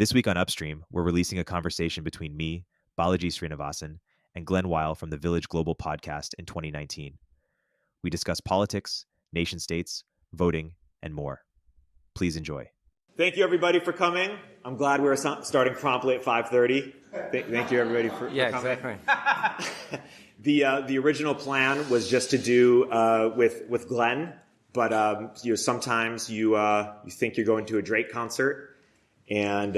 This week on Upstream, we're releasing a conversation between me, Balaji Srinivasan, and Glen Weyl from the Village Global podcast in 2019. We discuss politics, nation states, voting, and more. Please enjoy. Thank you, everybody, for coming. I'm glad we're starting promptly at 5:30. Thank you, everybody, for coming. Exactly. The original plan was just to do with Glen, but sometimes you think you're going to a Drake concert, and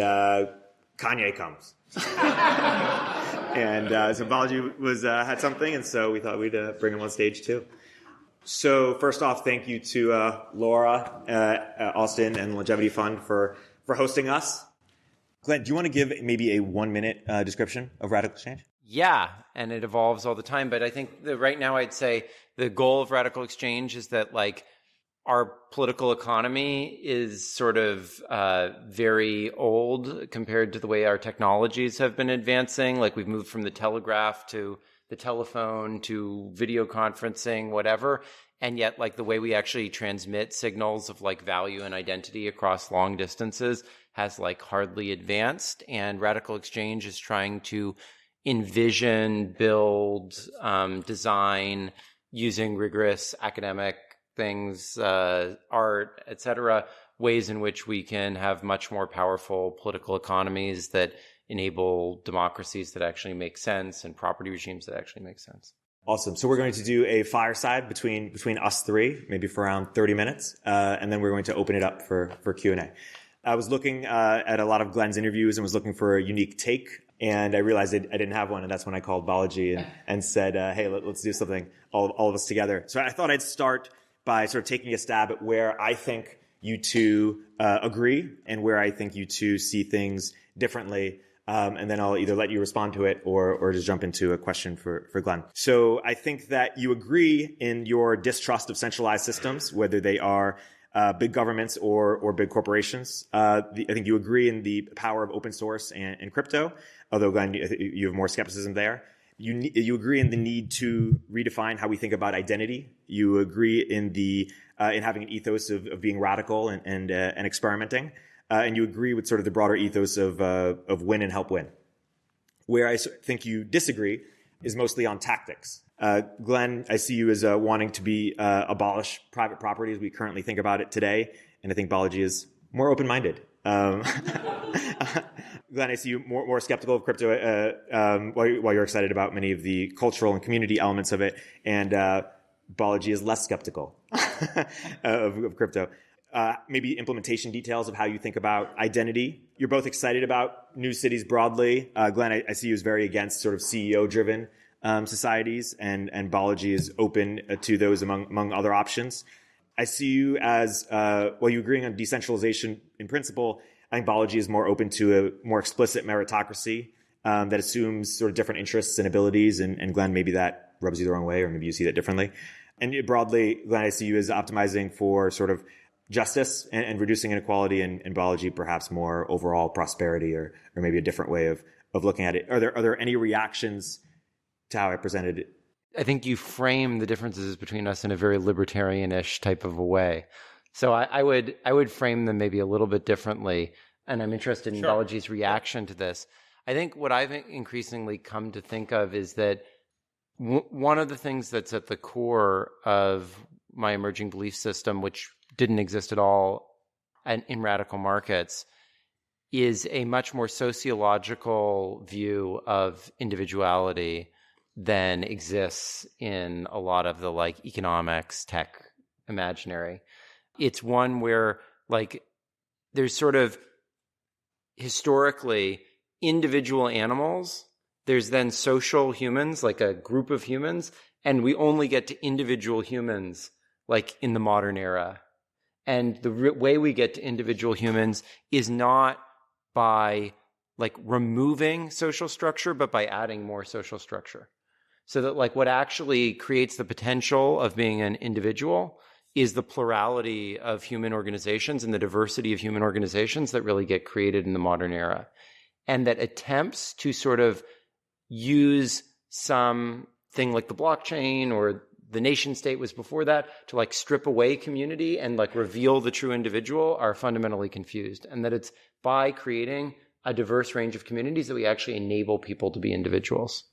Kanye comes. And so Balaji had something, and so we thought we'd bring him on stage too. So first off, thank you to Laura, Austin, and Longevity Fund for hosting us. Glen, do you want to give maybe a 1-minute description of RadicalxChange? Yeah, and it evolves all the time. But I think that right now I'd say the goal of RadicalxChange is that our political economy is sort of very old compared to the way our technologies have been advancing. We've moved from the telegraph to the telephone to video conferencing, whatever. And yet, the way we actually transmit signals of value and identity across long distances has hardly advanced. And RadicalxChange is trying to envision, build, design using rigorous academic things, art, etc., ways in which we can have much more powerful political economies that enable democracies that actually make sense and property regimes that actually make sense. Awesome. So we're going to do a fireside between us three, maybe for around 30 minutes, and then we're going to open it up for Q&A. I was looking at a lot of Glen's interviews and was looking for a unique take, and I realized I didn't have one, and that's when I called Balaji and said, hey, let's do something, all of us together. So I thought I'd start by sort of taking a stab at where I think you two agree and where I think you two see things differently. And then I'll either let you respond to it or just jump into a question for Glen. So I think that you agree in your distrust of centralized systems, whether they are big governments or big corporations. I think you agree in the power of open source and crypto, although Glen, you have more skepticism there. You agree in the need to redefine how we think about identity. You agree in in having an ethos of being radical and experimenting. And you agree with sort of the broader ethos of win and help win. Where I think you disagree is mostly on tactics. Glen, I see you as wanting to abolish private property as we currently think about it today, and I think Balaji is more open-minded. Glen, I see you more skeptical of crypto, while you're excited about many of the cultural and community elements of it, and Balaji is less skeptical of crypto. Maybe implementation details of how you think about identity. You're both excited about new cities broadly. Glen, I see you as very against sort of CEO-driven societies, and Balaji is open to those among other options. I see you as, while you agreeing on decentralization in principle, I think Balaji is more open to a more explicit meritocracy that assumes sort of different interests and abilities, and Glen, maybe that rubs you the wrong way, or maybe you see that differently. And broadly, Glen, I see you as optimizing for sort of justice and reducing inequality, and Balaji perhaps more overall prosperity, or maybe a different way of looking at it. Are there any reactions to how I presented it? I think you frame the differences between us in a very libertarian-ish type of a way. So I would frame them maybe a little bit differently, and I'm interested in Balaji's reaction to this. I think what I've increasingly come to think of is that one of the things that's at the core of my emerging belief system, which didn't exist at all in radical markets, is a much more sociological view of individuality than exists in a lot of the economics, tech imaginary. It's one where there's sort of historically individual animals, there's then social humans, a group of humans, and we only get to individual humans in the modern era. And the way we get to individual humans is not by removing social structure, but by adding more social structure. So that what actually creates the potential of being an individual is the plurality of human organizations and the diversity of human organizations that really get created in the modern era. And that attempts to sort of use something like the blockchain or the nation state was before that to strip away community and reveal the true individual are fundamentally confused. And that it's by creating a diverse range of communities, that we actually enable people to be individuals.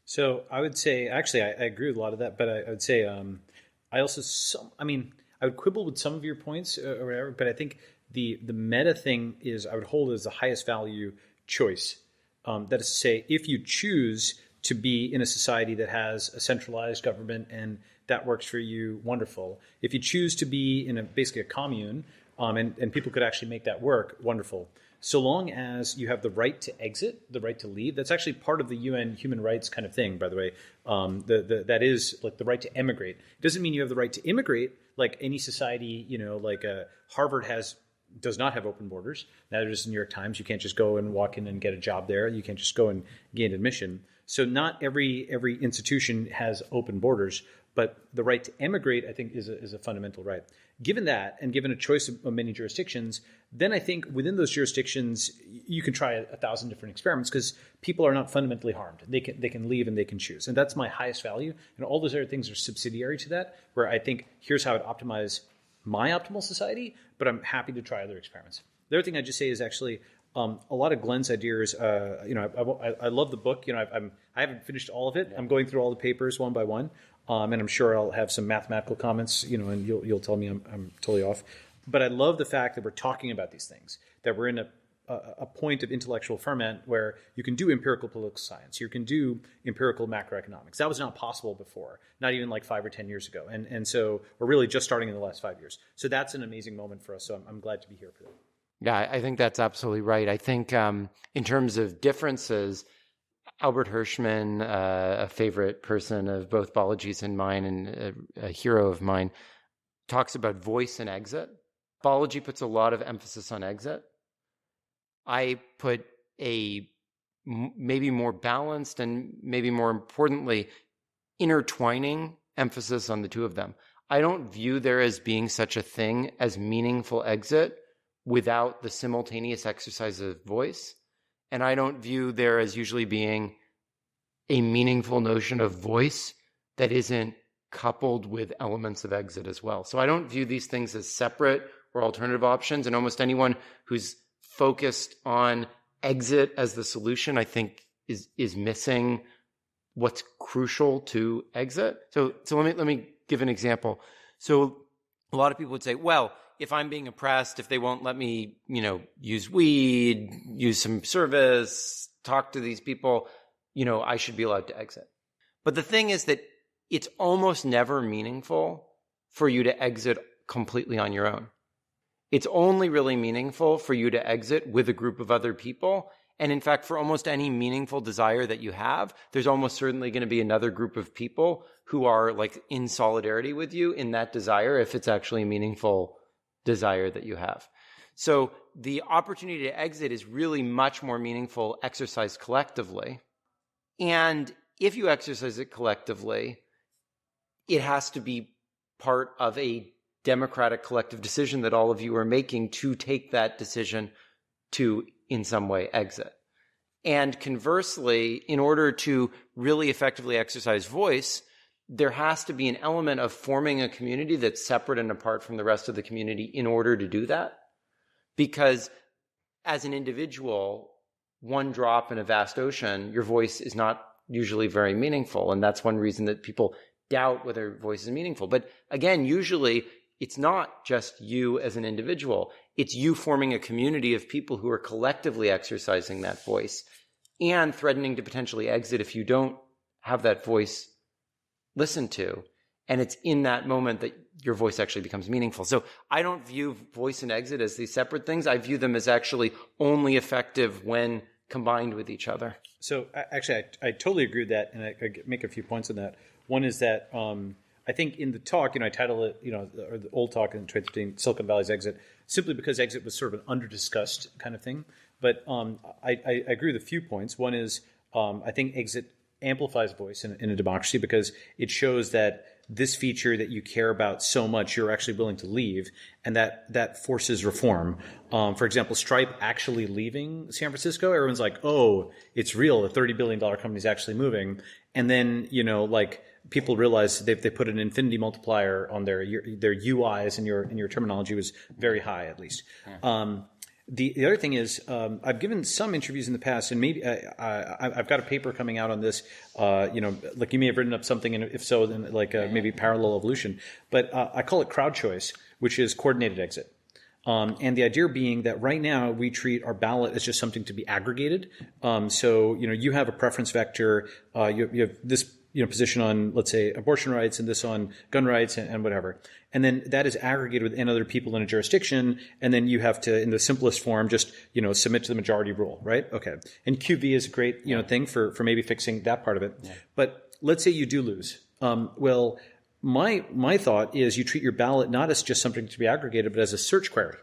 So I would say, actually, I agree with a lot of that, but I would say I also, I would quibble with some of your points or whatever, but I think the meta thing is I would hold it as the highest value choice. That is to say, if you choose to be in a society that has a centralized government and that works for you, wonderful. If you choose to be in basically a commune and people could actually make that work, wonderful. So long as you have the right to exit, the right to leave, that's actually part of the UN human rights kind of thing, by the way. That is like the right to emigrate. It doesn't mean you have the right to immigrate like any society, like Harvard does not have open borders. Neither does the New York Times. You can't just go and walk in and get a job there. You can't just go and gain admission. So not every institution has open borders, but the right to emigrate, I think, is a fundamental right. Given that, and given a choice of many jurisdictions, then I think within those jurisdictions, you can try 1,000 different experiments because people are not fundamentally harmed. They can leave and they can choose. And that's my highest value. And all those other things are subsidiary to that, where I think here's how I'd optimize my optimal society, but I'm happy to try other experiments. The other thing I'd just say is actually a lot of Glen's ideas. I love the book. I haven't finished all of it. Yeah. I'm going through all the papers one by one. And I'm sure I'll have some mathematical comments, and you'll tell me I'm totally off. But I love the fact that we're talking about these things, that we're in a point of intellectual ferment where you can do empirical political science, you can do empirical macroeconomics. That was not possible before, not even like 5 or 10 years ago. And so we're really just starting in the last 5 years. So that's an amazing moment for us. So I'm glad to be here for that. Yeah, I think that's absolutely right. I think in terms of differences, Albert Hirschman, a favorite person of both Balaji's and mine and a hero of mine, talks about voice and exit. Balaji puts a lot of emphasis on exit. I put a maybe more balanced and maybe more importantly, intertwining emphasis on the two of them. I don't view there as being such a thing as meaningful exit without the simultaneous exercise of voice. And I don't view there as usually being a meaningful notion of voice that isn't coupled with elements of exit as well. So I don't view these things as separate or alternative options. And almost anyone who's focused on exit as the solution, I think is missing what's crucial to exit. So let me give an example. So a lot of people would say, well, if I'm being oppressed, if they won't let me, use weed, use some service, talk to these people, I should be allowed to exit. But the thing is that it's almost never meaningful for you to exit completely on your own. It's only really meaningful for you to exit with a group of other people. And in fact, for almost any meaningful desire that you have, there's almost certainly going to be another group of people who are like in solidarity with you in that desire, if it's actually a meaningful desire that you have. So the opportunity to exit is really much more meaningful exercised collectively. And if you exercise it collectively, it has to be part of a democratic collective decision that all of you are making to take that decision to, in some way, exit. And conversely, in order to really effectively exercise voice, there has to be an element of forming a community that's separate and apart from the rest of the community in order to do that. Because as an individual, one drop in a vast ocean, your voice is not usually very meaningful. And that's one reason that people doubt whether voice is meaningful. But again, usually it's not just you as an individual. It's you forming a community of people who are collectively exercising that voice and threatening to potentially exit if you don't have that voice listened to. And it's in that moment that your voice actually becomes meaningful. So I don't view voice and exit as these separate things. I view them as actually only effective when combined with each other. So actually, I totally agree with that. And I make a few points on that. One is that I think in the talk, I titled it, or the old talk in 2015, Silicon Valley's Exit, simply because exit was sort of an under-discussed kind of thing. But I agree with a few points. One is I think exit amplifies voice in a democracy because it shows that this feature that you care about so much, you're actually willing to leave, and that forces reform. For example, Stripe actually leaving San Francisco, everyone's like, oh, it's real, the $30 billion company is actually moving. And then, people realize they put an infinity multiplier on their UIs, and your terminology was very high, at least. Yeah. The other thing is, I've given some interviews in the past, and maybe I've got a paper coming out on this. Like you may have written up something, and if so, then maybe parallel evolution. But I call it crowd choice, which is coordinated exit. And the idea being that right now we treat our ballot as just something to be aggregated. So you have a preference vector. You have this position on, let's say, abortion rights, and this on gun rights and whatever. And then that is aggregated with other people in a jurisdiction. And then you have to, in the simplest form, just, submit to the majority rule, right? Okay. And QV is a great, thing for maybe fixing that part of it. Yeah. But let's say you do lose. Well, my thought is you treat your ballot not as just something to be aggregated, but as a search query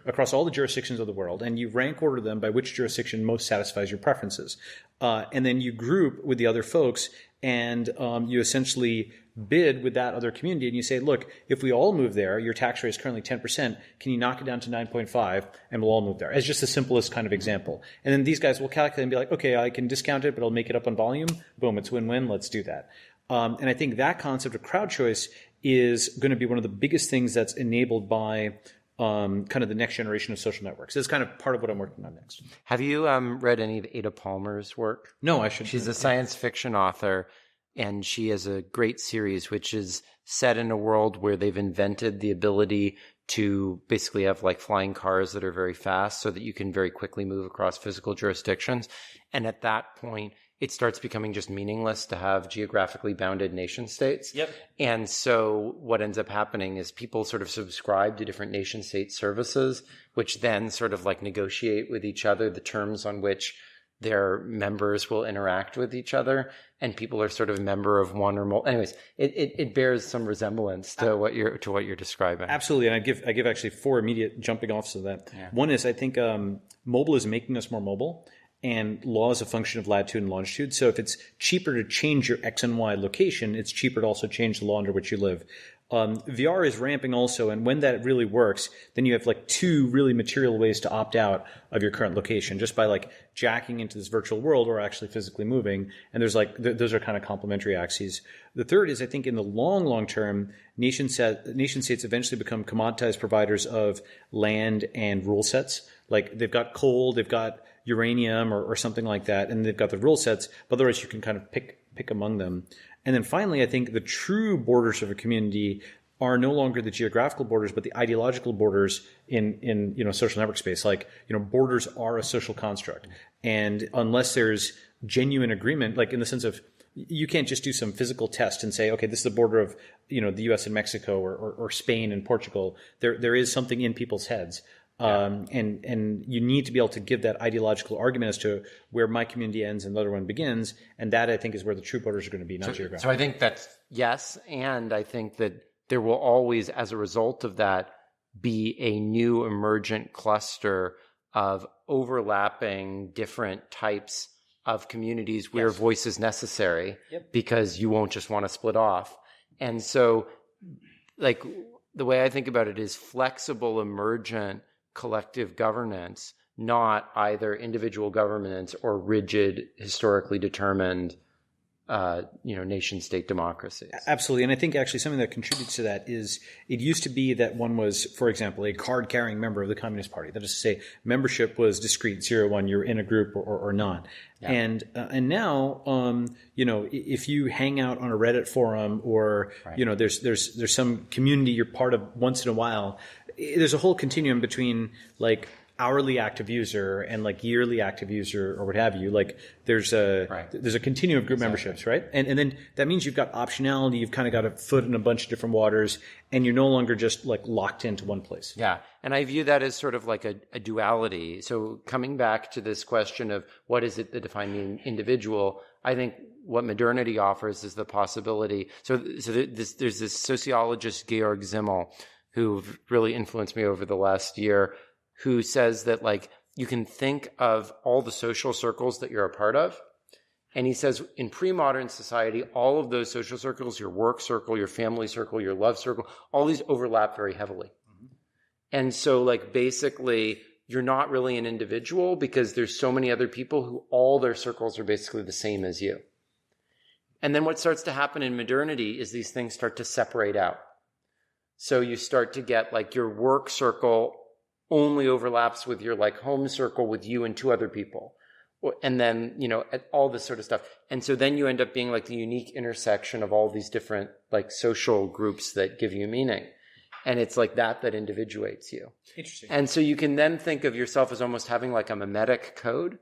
across all the jurisdictions of the world, and you rank order them by which jurisdiction most satisfies your preferences. And then you group with the other folks, and you essentially bid with that other community, and you say, look, if we all move there, your tax rate is currently 10%, can you knock it down to 9.5, and we'll all move there? As just the simplest kind of example. And then these guys will calculate and be like, okay, I can discount it, but I'll make it up on volume. Boom, it's win-win, let's do that. And I think that concept of crowd choice is going to be one of the biggest things that's enabled by kind of the next generation of social networks. It's kind of part of what I'm working on next. Have you read any of Ada Palmer's work? No, I should. She's a science fiction author, and she has a great series which is set in a world where they've invented the ability to basically have like flying cars that are very fast so that you can very quickly move across physical jurisdictions. And at that point, it starts becoming just meaningless to have geographically bounded nation states. Yep. And so what ends up happening is people sort of subscribe to different nation state services, which then sort of like negotiate with each other the terms on which their members will interact with each other. And people are sort of a member of one or more. Anyways, it bears some resemblance to what you're describing. Absolutely. And I give actually 4 immediate jumping offs of that. Yeah. One is I think mobile is making us more mobile. And law is a function of latitude and longitude. So if it's cheaper to change your X and Y location, it's cheaper to also change the law under which you live. VR is ramping also, and when that really works, then you have like 2 really material ways to opt out of your current location, just by like jacking into this virtual world or actually physically moving. And there's those are kind of complementary axes. The third is I think in the long term, nation states eventually become commoditized providers of land and rule sets. Like they've got coal, they've got uranium or something like that, and they've got the rule sets, but otherwise you can kind of pick among them. And then finally, I think the true borders of a community are no longer the geographical borders, but the ideological borders in social network space. Like, borders are a social construct. And unless there's genuine agreement, like in the sense of you can't just do some physical test and say, okay, this is the border of, the US and Mexico or Spain and Portugal. There is something in people's heads. And you need to be able to give that ideological argument as to where my community ends and the other one begins. And that, I think, is where the true borders are going to be, not geographic. So I think that's yes. And I think that there will always, as a result of that, be a new emergent cluster of overlapping different types of communities where voice is necessary, because you won't just want to split off. And so, like, the way I think about it is flexible, emergent collective governance, not either individual governance or rigid, historically determined, nation state democracies. Absolutely. And I think actually something that contributes to that is it used to be that one was, for example, a card carrying member of the Communist Party. That is to say, membership was discrete, 0-1, you're in a group or not. Yeah. And now, if you hang out on a Reddit forum or, there's some community you're part of once in a while, there's a whole continuum between like hourly active user and like yearly active user or what have you. Like there's a continuum of group memberships, right? And then that means you've got optionality. You've kind of got a foot in a bunch of different waters, and you're no longer just like locked into one place. Yeah. And I view that as sort of like a duality. So coming back to this question of what is it that defines the individual, I think what modernity offers is the possibility. So there's this sociologist, Georg Simmel, who really influenced me over the last year, who says that like you can think of all the social circles that you're a part of. And he says in pre-modern society, all of those social circles, your work circle, your family circle, your love circle, all these overlap very heavily. Mm-hmm. And so like basically you're not really an individual because there's so many other people who all their circles are basically the same as you. And then what starts to happen in modernity is these things start to separate out. So you start to get like your work circle only overlaps with your like home circle with you and two other people. And then, all this sort of stuff. And so then you end up being like the unique intersection of all these different like social groups that give you meaning. And it's like that individuates you. Interesting. And so you can then think of yourself as almost having like a memetic code,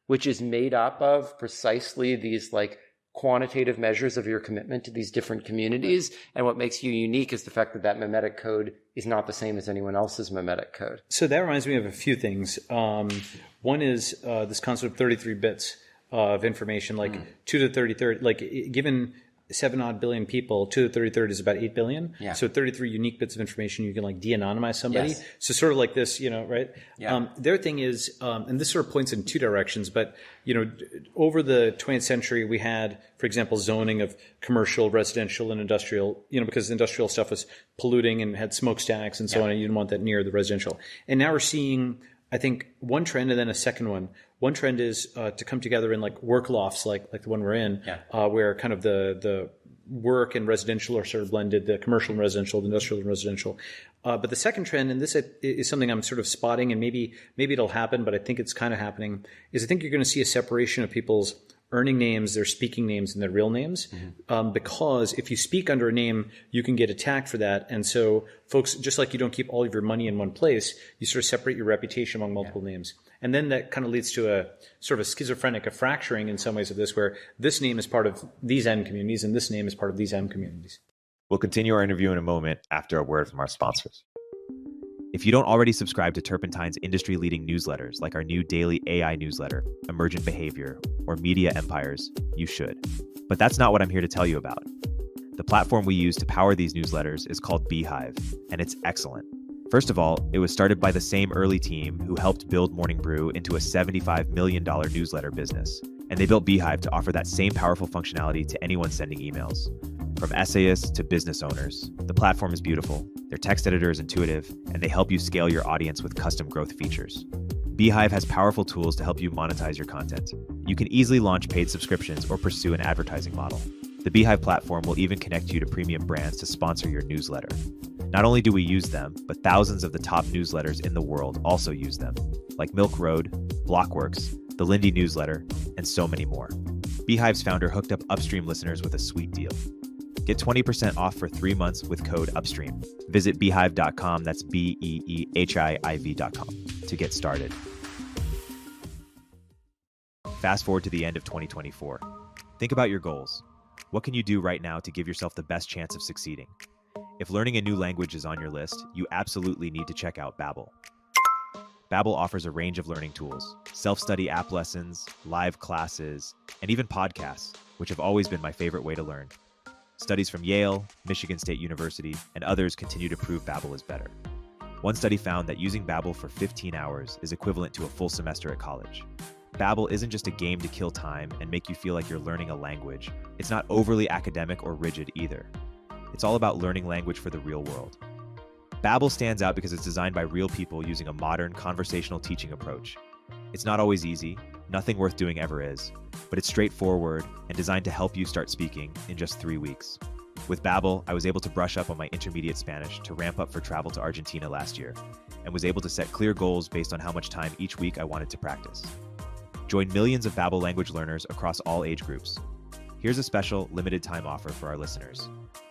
which is made up of precisely these like quantitative measures of your commitment to these different communities. And what makes you unique is the fact that memetic code is not the same as anyone else's memetic code. So that reminds me of a few things. One is this concept of 33 bits of information, like 2 to the 33rd, like given 7 odd billion people, 2 to the 33rd is about 8 billion. Yeah. So 33 unique bits of information, you can like de-anonymize somebody. Yes. So sort of like this, right? Yeah. The other thing is, and this sort of points in two directions, but, over the 20th century, we had, for example, zoning of commercial, residential, and industrial, because the industrial stuff was polluting and had smokestacks and so on, and you didn't want that near the residential. And now we're seeing, I think, one trend and then a second one. One trend is to come together in like work lofts, like the one we're in, where kind of the work and residential are sort of blended, the commercial and residential, the industrial and residential. But the second trend, and this is something I'm sort of spotting, and maybe it'll happen, but I think it's kind of happening, is I think you're going to see a separation of people's earning names, their speaking names, and their real names. Because if you speak under a name, you can get attacked for that. And so folks, just like you don't keep all of your money in one place, you sort of separate your reputation among multiple names. And then that kind of leads to a sort of a fracturing in some ways of this, where this name is part of these M communities and this name is part of these M communities. We'll continue our interview in a moment after a word from our sponsors. If you don't already subscribe to Turpentine's industry-leading newsletters, like our new daily AI newsletter, Emergent Behavior, or Media Empires, you should. But that's not what I'm here to tell you about. The platform we use to power these newsletters is called Beehiiv, and it's excellent. First of all, it was started by the same early team who helped build Morning Brew into a $75 million newsletter business. And they built Beehiiv to offer that same powerful functionality to anyone sending emails. From essayists to business owners, the platform is beautiful, their text editor is intuitive, and they help you scale your audience with custom growth features. Beehiiv has powerful tools to help you monetize your content. You can easily launch paid subscriptions or pursue an advertising model. The Beehiiv platform will even connect you to premium brands to sponsor your newsletter. Not only do we use them, but thousands of the top newsletters in the world also use them, like Milk Road, Blockworks, the Lindy newsletter, and so many more. Beehiiv's founder hooked up Upstream listeners with a sweet deal. Get 20% off for 3 months with code UPSTREAM. Visit beehiiv.com, that's BEEHIIV.com, to get started. Fast forward to the end of 2024. Think about your goals. What can you do right now to give yourself the best chance of succeeding? If learning a new language is on your list, you absolutely need to check out Babbel. Babbel offers a range of learning tools, self-study app lessons, live classes, and even podcasts, which have always been my favorite way to learn. Studies from Yale, Michigan State University, and others continue to prove Babbel is better. One study found that using Babbel for 15 hours is equivalent to a full semester at college. Babbel isn't just a game to kill time and make you feel like you're learning a language. It's not overly academic or rigid either. It's all about learning language for the real world. Babbel stands out because it's designed by real people using a modern conversational teaching approach. It's not always easy, nothing worth doing ever is, but it's straightforward and designed to help you start speaking in just 3 weeks. With Babbel, I was able to brush up on my intermediate Spanish to ramp up for travel to Argentina last year, and was able to set clear goals based on how much time each week I wanted to practice. Join millions of Babbel language learners across all age groups. Here's a special limited time offer for our listeners.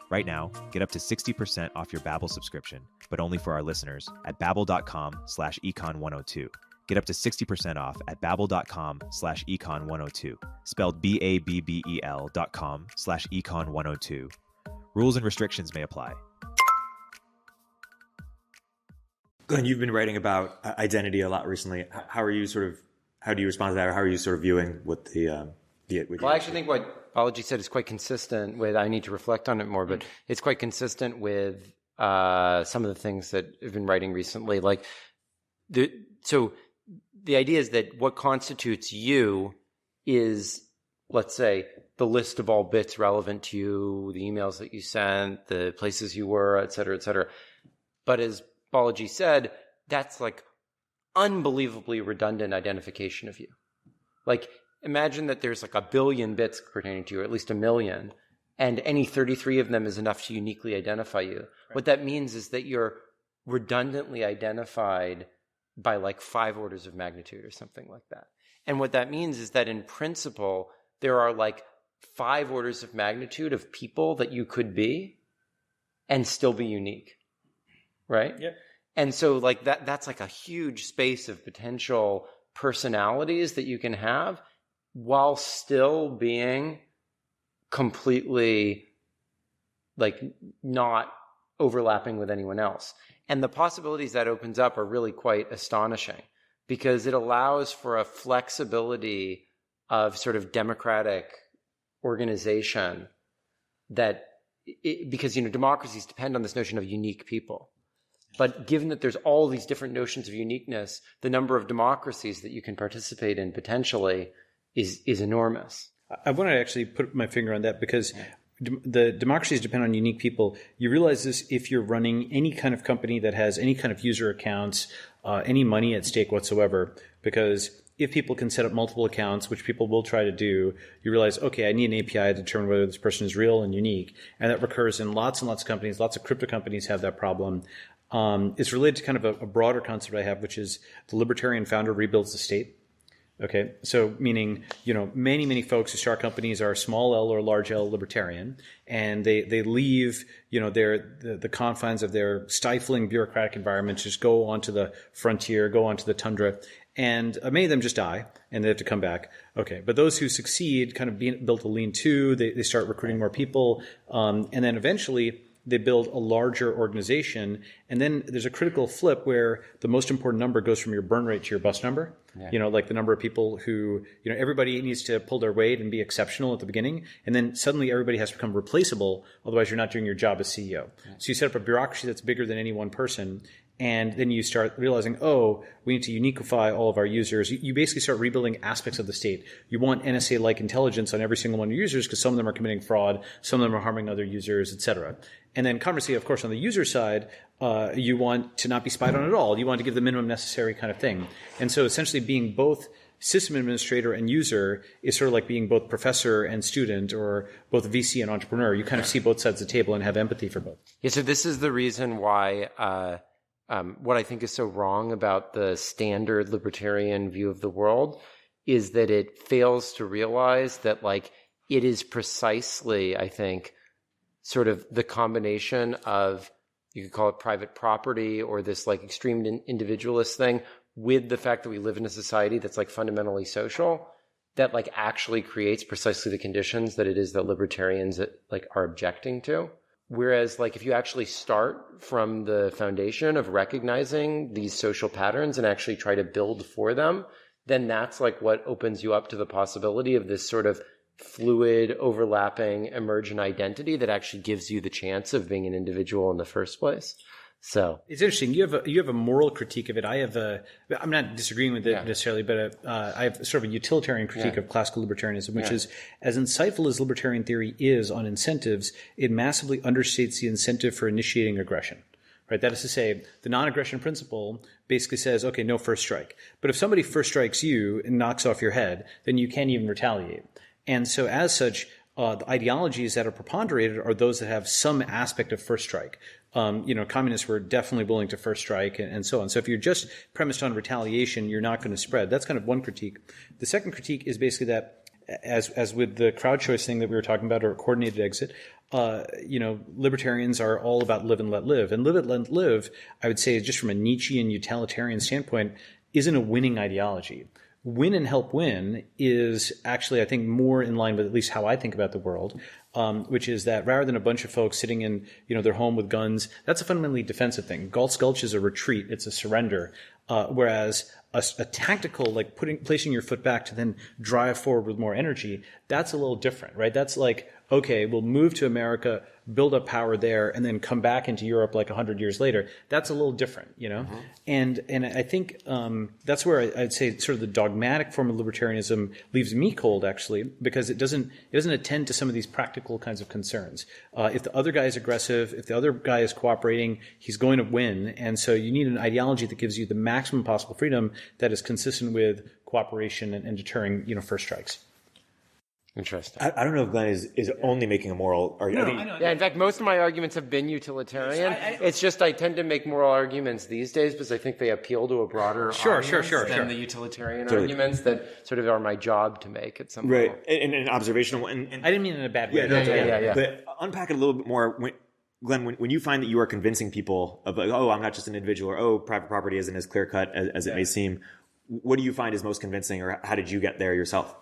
Right now, get up to 60% off your Babbel subscription, but only for our listeners at babbel.com/econ102. Get up to 60% off at babbel.com/econ102, spelled BABBEL.com/econ102. Rules and restrictions may apply. Glen, you've been writing about identity a lot recently. How do you respond to that, or how are you sort of viewing what Well, I actually think what Balaji said is quite consistent with, I need to reflect on it more, but it's quite consistent with some of the things that I've been writing recently. So the idea is that what constitutes you is, let's say, the list of all bits relevant to you, the emails that you sent, the places you were, et cetera, et cetera. But as Balaji said, that's like unbelievably redundant identification of you. Like, imagine that there's like 1 billion bits pertaining to you, or at least 1 million, and any 33 of them is enough to uniquely identify you. Right. What that means is that you're redundantly identified by like 5 orders of magnitude or something like that. And what that means is that in principle, there are like 5 orders of magnitude of people that you could be and still be unique, right? Yep. And so like that's like a huge space of potential personalities that you can have while still being completely like not overlapping with anyone else. And the possibilities that opens up are really quite astonishing because it allows for a flexibility of sort of democratic organization that because, democracies depend on this notion of unique people. But given that there's all these different notions of uniqueness, the number of democracies that you can participate in potentially is enormous. I want to actually put my finger on that because the democracies depend on unique people. You realize this if you're running any kind of company that has any kind of user accounts, any money at stake whatsoever, because if people can set up multiple accounts, which people will try to do, you realize, okay, I need an API to determine whether this person is real and unique. And that recurs in lots and lots of companies. Lots of crypto companies have that problem. It's related to kind of a broader concept I have, which is the libertarian founder rebuilds the state. Okay, so meaning, many, many folks who start companies are small L or large L libertarian, and they leave, the confines of their stifling bureaucratic environment, just go onto the frontier, go onto the tundra, and many of them just die, and they have to come back. Okay, but those who succeed kind of built a lean-to, they start recruiting more people, and then eventually they build a larger organization, and then there's a critical flip where the most important number goes from your burn rate to your bust number. Yeah. Like the number of people who, everybody needs to pull their weight and be exceptional at the beginning, and then suddenly everybody has to become replaceable, otherwise you're not doing your job as CEO. Yeah. So you set up a bureaucracy that's bigger than any one person, and then you start realizing, we need to uniquify all of our users. You basically start rebuilding aspects of the state. You want NSA-like intelligence on every single one of your users because some of them are committing fraud, some of them are harming other users, et cetera. And then conversely, of course, on the user side, you want to not be spied on at all. You want to give the minimum necessary kind of thing. And so essentially being both system administrator and user is sort of like being both professor and student or both VC and entrepreneur. You kind of see both sides of the table and have empathy for both. Yeah, so this is the reason why what I think is so wrong about the standard libertarian view of the world is that it fails to realize that it is precisely, I think, sort of the combination of, you could call it private property or this extreme individualist thing with the fact that we live in a society that's fundamentally social that actually creates precisely the conditions that it is that libertarians are objecting to. Whereas if you actually start from the foundation of recognizing these social patterns and actually try to build for them, then that's what opens you up to the possibility of this sort of fluid, overlapping, emergent identity that actually gives you the chance of being an individual in the first place. So it's interesting. You have a moral critique of it. I'm not disagreeing with it necessarily, but I have sort of a utilitarian critique of classical libertarianism, which is as insightful as libertarian theory is on incentives, it massively understates the incentive for initiating aggression. Right? That is to say, the non-aggression principle basically says, okay, no first strike. But if somebody first strikes you and knocks off your head, then you can't even retaliate. And so as such, the ideologies that are preponderated are those that have some aspect of first strike. Communists were definitely willing to first strike and so on. So if you're just premised on retaliation, you're not going to spread. That's kind of one critique. The second critique is basically that, as with the crowd choice thing that we were talking about, or coordinated exit, libertarians are all about live and let live. And live and let live, I would say, just from a Nietzschean utilitarian standpoint, isn't a winning ideology. Win and help win is actually, I think, more in line with at least how I think about the world, which is that rather than a bunch of folks sitting in, their home with guns, that's a fundamentally defensive thing. Galt's Gulch is a retreat. It's a surrender. Whereas a tactical, placing your foot back to then drive forward with more energy, that's a little different, right? That's okay, we'll move to America, build up power there, and then come back into Europe 100 years later. That's a little different, Mm-hmm. And I think that's where I'd say sort of the dogmatic form of libertarianism leaves me cold, actually, because it doesn't attend to some of these practical kinds of concerns. If the other guy is aggressive, if the other guy is cooperating, he's going to win. And so you need an ideology that gives you the maximum possible freedom that is consistent with cooperation and deterring, first strikes. Interesting. I don't know if Glen is only making a moral argument. I know. Yeah, in fact, most of my arguments have been utilitarian. It's just I tend to make moral arguments these days because I think they appeal to a broader audience than the utilitarian arguments that sort of are my job to make at some right. level. And an observational one. I didn't mean it in a bad way. Yeah. But unpack it a little bit more. Glen, when you find that you are convincing people of like, oh, I'm not just an individual, or oh, private property isn't as clear cut as it may seem, what do you find is most convincing, or how did you get there yourself?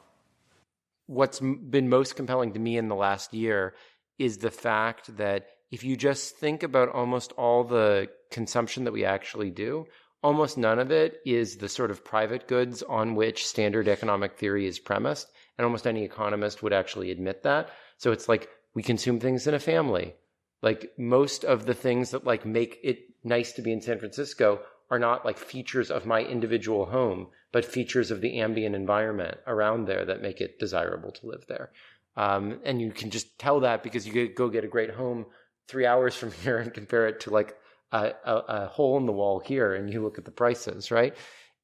What's been most compelling to me in the last year is the fact that if you just think about almost all the consumption that we actually do, almost none of it is the sort of private goods on which standard economic theory is premised. And almost any economist would actually admit that. So it's like we consume things in a family. Like most of the things that like make it nice to be in San Francisco are not like features of my individual home, but features of the ambient environment around there that make it desirable to live there. And you can just tell that because you could go get a great home 3 hours from here and compare it to like a hole in the wall here, and you look at the prices, right?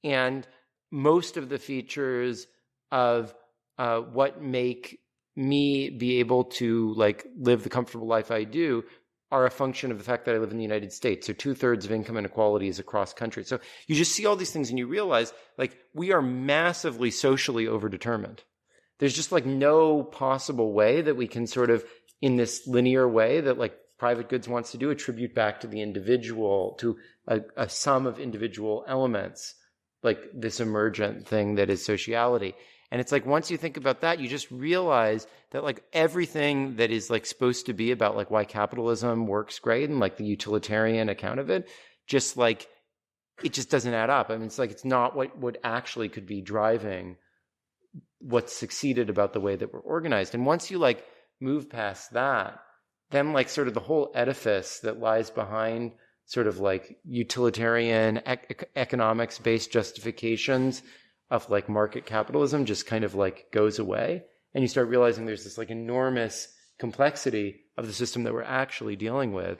And most of the features of what make me be able to like live the comfortable life I do are a function of the fact that I live in the United States. So 2/3 of income inequality is across country. So you just see all these things and you realize like we are massively socially overdetermined. There's just like no possible way that we can sort of in this linear way that like private goods wants to do attribute back to the individual, to a sum of individual elements, like this emergent thing that is sociality. And it's like, once you think about that, you just realize that like everything that is like supposed to be about like why capitalism works great and like the utilitarian account of it, just like, it just doesn't add up. I mean, it's like, it's not what actually could be driving what's succeeded about the way that we're organized. And once you like move past that, then like sort of the whole edifice that lies behind sort of like utilitarian economics-based justifications of like market capitalism just kind of like goes away. And you start realizing there's this like enormous complexity of the system that we're actually dealing with.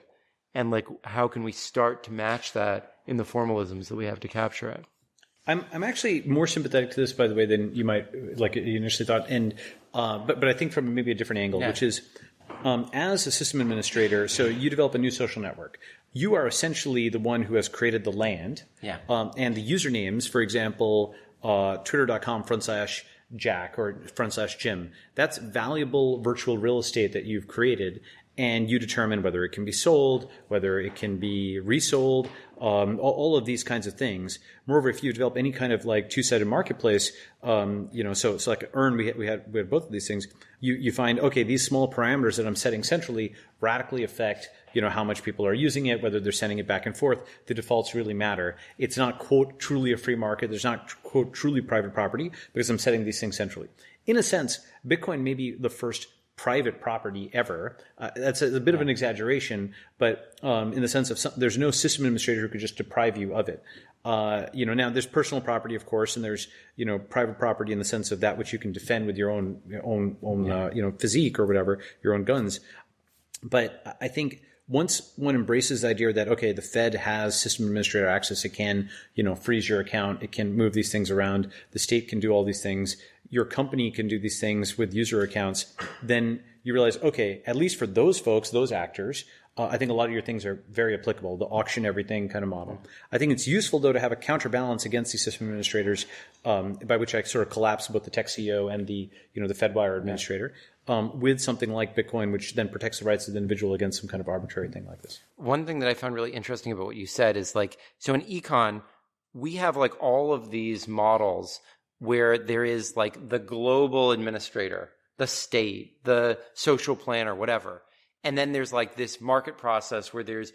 And like, how can we start to match that in the formalisms that we have to capture it? I'm actually more sympathetic to this, by the way, than you might like you initially thought. And but I think from maybe a different angle, which is as a system administrator, so you develop a new social network. You are essentially the one who has created the land. And the usernames, for example, twitter.com/Jack or /Jim. That's valuable virtual real estate that you've created, and you determine whether it can be sold, whether it can be resold, all of these kinds of things. Moreover, if you develop any kind of like two-sided marketplace, so it's like Earn, we had both of these things. You find, okay, these small parameters that I'm setting centrally radically affect how much people are using it, whether they're sending it back and forth. The defaults really matter. It's not, quote, truly a free market. There's not, quote, truly private property because I'm setting these things centrally. In a sense, Bitcoin may be the first private property ever. That's a bit of an exaggeration, but in the sense of there's no system administrator who could just deprive you of it. Now there's personal property, of course, and there's private property in the sense of that which you can defend with your own physique or whatever, your own guns. But I think once one embraces the idea that, okay, the Fed has system administrator access, it can, freeze your account, it can move these things around, the state can do all these things, your company can do these things with user accounts, then you realize, okay, at least for those folks, those actors, I think a lot of your things are very applicable, the auction everything kind of model. I think it's useful, though, to have a counterbalance against these system administrators, by which I sort of collapse both the tech CEO and the Fedwire administrator, with something like Bitcoin, which then protects the rights of the individual against some kind of arbitrary thing like this. One thing that I found really interesting about what you said is like, so in econ, we have like all of these models where there is like the global administrator, the state, the social planner, whatever. And then there's like this market process where there's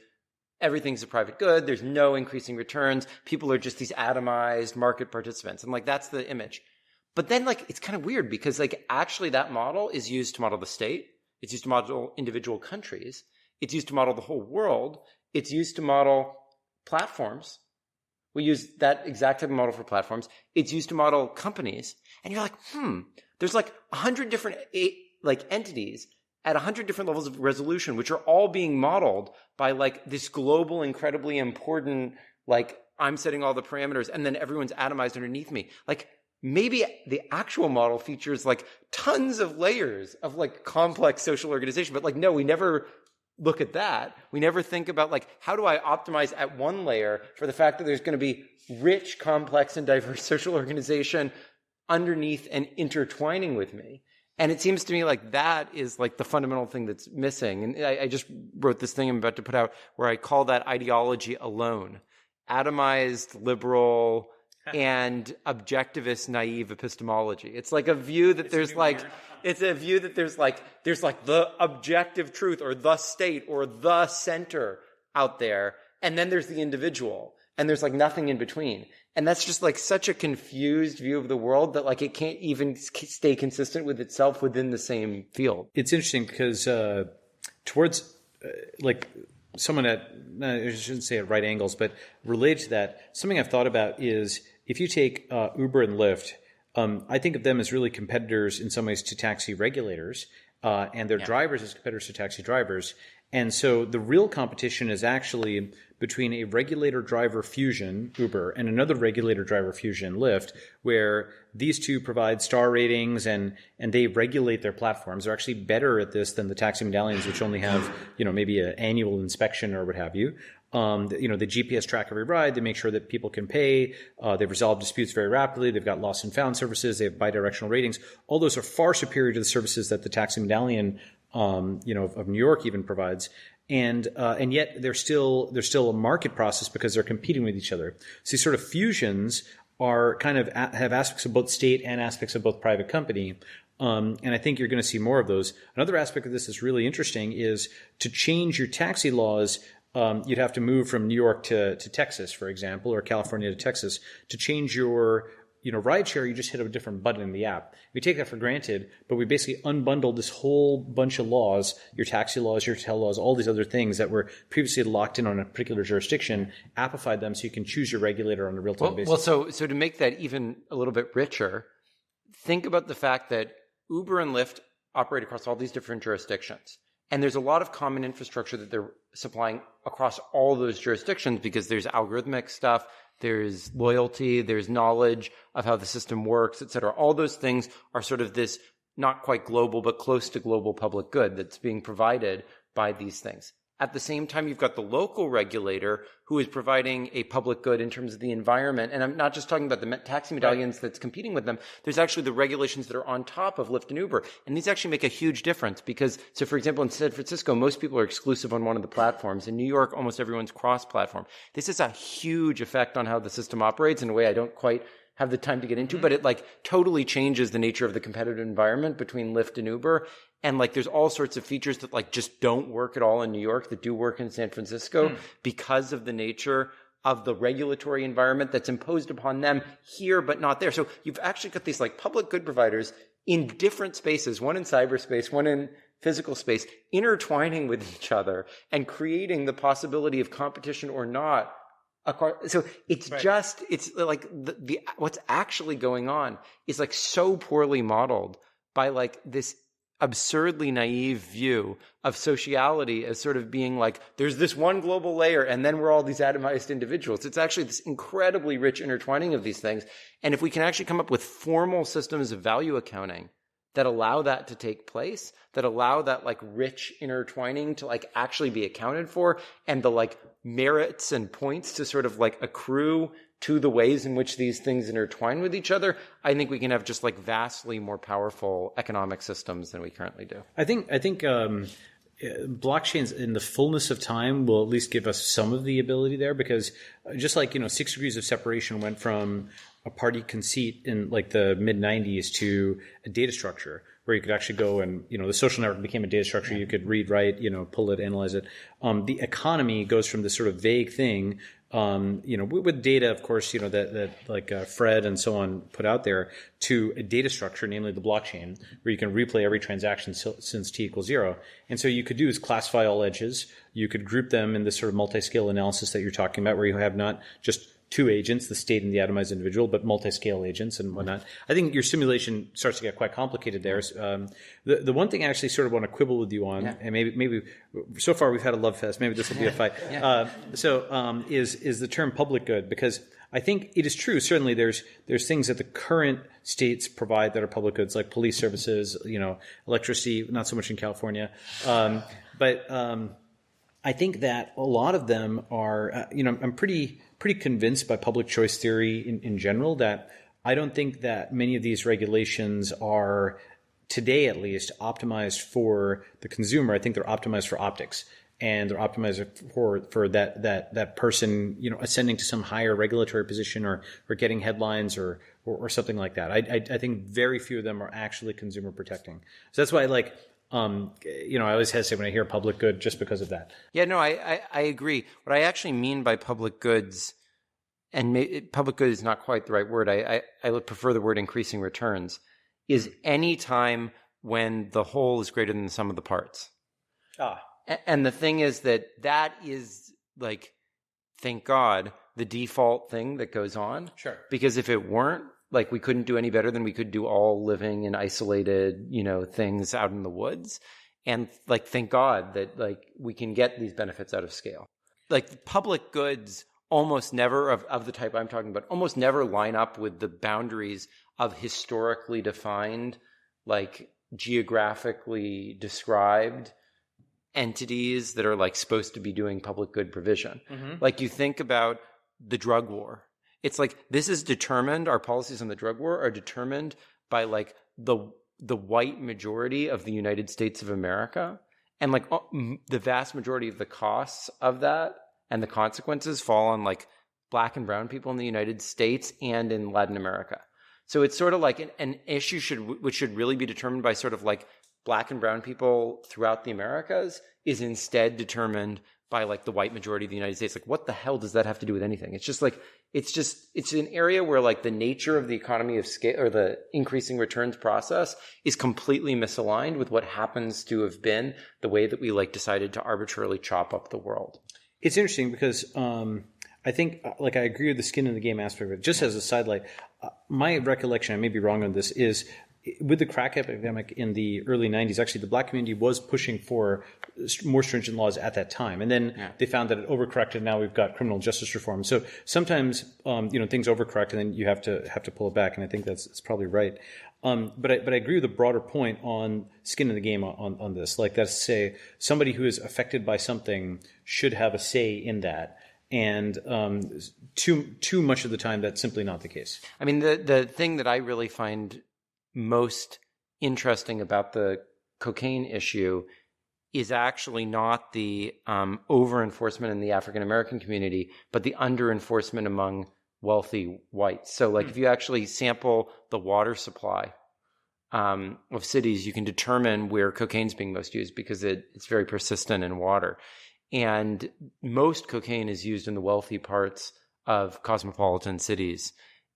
everything's a private good. There's no increasing returns. People are just these atomized market participants. And like, that's the image. But then like, it's kind of weird because like actually that model is used to model the state. It's used to model individual countries. It's used to model the whole world. It's used to model platforms. We use that exact type of model for platforms. It's used to model companies. And you're like, there's like 100 different like entities at 100 different levels of resolution, which are all being modeled by like this global, incredibly important, like I'm setting all the parameters and then everyone's atomized underneath me. Like maybe the actual model features like tons of layers of like complex social organization. But like, no, we never look at that. We never think about like, how do I optimize at one layer for the fact that there's going to be rich, complex, and diverse social organization underneath and intertwining with me. And it seems to me like that is like the fundamental thing that's missing. And I just wrote this thing I'm about to put out where I call that ideology alone. Atomized, liberal, and objectivist, naive epistemology. It's like a view that there's like, it's a view that there's like the objective truth or the state or the center out there. And then there's the individual. And there's like nothing in between. And that's just like such a confused view of the world that like it can't even stay consistent with itself within the same field. It's interesting because towards like someone at, I shouldn't say at right angles, but related to that, something I've thought about is if you take Uber and Lyft, I think of them as really competitors in some ways to taxi regulators and their drivers as competitors to taxi drivers. And so the real competition is actually between a regulator-driver fusion, Uber, and another regulator-driver fusion, Lyft, where these two provide star ratings and they regulate their platforms. They're actually better at this than the taxi medallions, which only have, maybe an annual inspection or what have you. The GPS track every ride. They make sure that people can pay. They've resolved disputes very rapidly. They've got lost and found services. They have bidirectional ratings. All those are far superior to the services that the taxi medallion of New York even provides. And yet there's still a market process because they're competing with each other. So these sort of fusions are kind of have aspects of both state and aspects of both private company. And I think you're going to see more of those. Another aspect of this that's really interesting is to change your taxi laws. You'd have to move from New York to Texas, for example, or California to Texas. To change your rideshare, you just hit a different button in the app. We take that for granted, but we basically unbundled this whole bunch of laws, your taxi laws, your hotel laws, all these other things that were previously locked in on a particular jurisdiction, appified them so you can choose your regulator on a real-time basis. Well, so to make that even a little bit richer, think about the fact that Uber and Lyft operate across all these different jurisdictions. And there's a lot of common infrastructure that they're supplying across all those jurisdictions because there's algorithmic stuff, there's loyalty, there's knowledge of how the system works, et cetera. All those things are sort of this not quite global, but close to global public good that's being provided by these things. At the same time, you've got the local regulator who is providing a public good in terms of the environment. And I'm not just talking about the taxi medallions that's competing with them. There's actually the regulations that are on top of Lyft and Uber. And these actually make a huge difference because, so for example, in San Francisco, most people are exclusive on one of the platforms. In New York, almost everyone's cross-platform. This is a huge effect on how the system operates in a way I don't quite have the time to get into, but it like totally changes the nature of the competitive environment between Lyft and Uber. And like there's all sorts of features that like just don't work at all in New York that do work in San Francisco because of the nature of the regulatory environment that's imposed upon them here but not there. So you've actually got these like public good providers in different spaces, one in cyberspace, one in physical space, intertwining with each other and creating the possibility of competition or not. So it's just, it's like the what's actually going on is like so poorly modeled by like this absurdly naive view of sociality as sort of being like, there's this one global layer and then we're all these atomized individuals. It's actually this incredibly rich intertwining of these things. And if we can actually come up with formal systems of value accounting that allow that to take place, that allow that like rich intertwining to like actually be accounted for and the like merits and points to sort of like accrue to the ways in which these things intertwine with each other, I think we can have just like vastly more powerful economic systems than we currently do. I think blockchains in the fullness of time will at least give us some of the ability there because just like, 6 degrees of separation went from a party conceit in like the mid 90s to a data structure where you could actually go and, the social network became a data structure. You could read, write, pull it, analyze it. The economy goes from this sort of vague thing, with data, of course, that like Fred and so on put out there to a data structure, namely the blockchain, where you can replay every transaction since t equals 0. And so you could do is classify all edges. You could group them in this sort of multi-scale analysis that you're talking about, where you have not just two agents, the state and the atomized individual, but multi-scale agents and whatnot. I think your simulation starts to get quite complicated there. The one thing I actually sort of want to quibble with you on, and maybe so far we've had a love fest, maybe this will be a fight, is the term public good, because I think it is true. Certainly, there's things that the current states provide that are public goods, like police services, electricity. Not so much in California, but I think that a lot of them are. I'm pretty convinced by public choice theory in general that I don't think that many of these regulations are, today at least, optimized for the consumer. I think they're optimized for optics. And they're optimized for that person, ascending to some higher regulatory position or getting headlines or something like that. I think very few of them are actually consumer protecting. So that's why I always hesitate when I hear public good just because of that. Yeah, no, I agree. What I actually mean by public goods, and public good is not quite the right word. I prefer the word increasing returns, is any time when the whole is greater than the sum of the parts. And the thing is that is, like, thank God, the default thing that goes on. Sure. Because if it weren't, like, we couldn't do any better than we could do all living in isolated, things out in the woods. And, like, thank God that, like, we can get these benefits out of scale. Like, public goods almost never, of the type I'm talking about, almost never line up with the boundaries of historically defined, like, geographically described entities that are, like, supposed to be doing public good provision. Mm-hmm. Like, you think about the drug war. It's like, this is determined, our policies on the drug war are determined by, like, the white majority of the United States of America. And, like, the vast majority of the costs of that and the consequences fall on, like, black and brown people in the United States and in Latin America. So it's sort of like an issue which should really be determined by sort of, like, black and brown people throughout the Americas is instead determined by, like, the white majority of the United States. Like, what the hell does that have to do with anything? It's just like, it's an area where, like, the nature of the economy of scale or the increasing returns process is completely misaligned with what happens to have been the way that we, like, decided to arbitrarily chop up the world. It's interesting because I think, like, I agree with the skin in the game aspect of it. Just as a sidelight, my recollection, I may be wrong on this, is with the crack epidemic in the early 90s, actually, the black community was pushing for more stringent laws at that time. And then they found that it overcorrected. And now we've got criminal justice reform. So sometimes, things overcorrect and then you have to pull it back. And I think that's probably right. But I agree with the broader point on skin in the game on this. Like, that's to say, somebody who is affected by something should have a say in that. And too much of the time, that's simply not the case. I mean, the thing that I really find most interesting about the cocaine issue is actually not the over enforcement in the African American community, but the under enforcement among wealthy whites. So, like, if you actually sample the water supply of cities, you can determine where cocaine's being most used because it's very persistent in water. And most cocaine is used in the wealthy parts of cosmopolitan cities.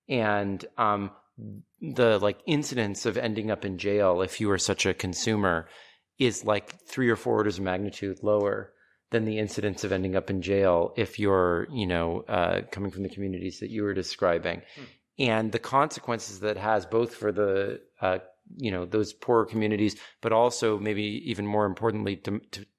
And the, like, incidence of ending up in jail if you are such a consumer is like 3 or 4 orders of magnitude lower than the incidence of ending up in jail if you're, coming from the communities that you were describing. And the consequences that has both for the, those poorer communities, but also maybe even more importantly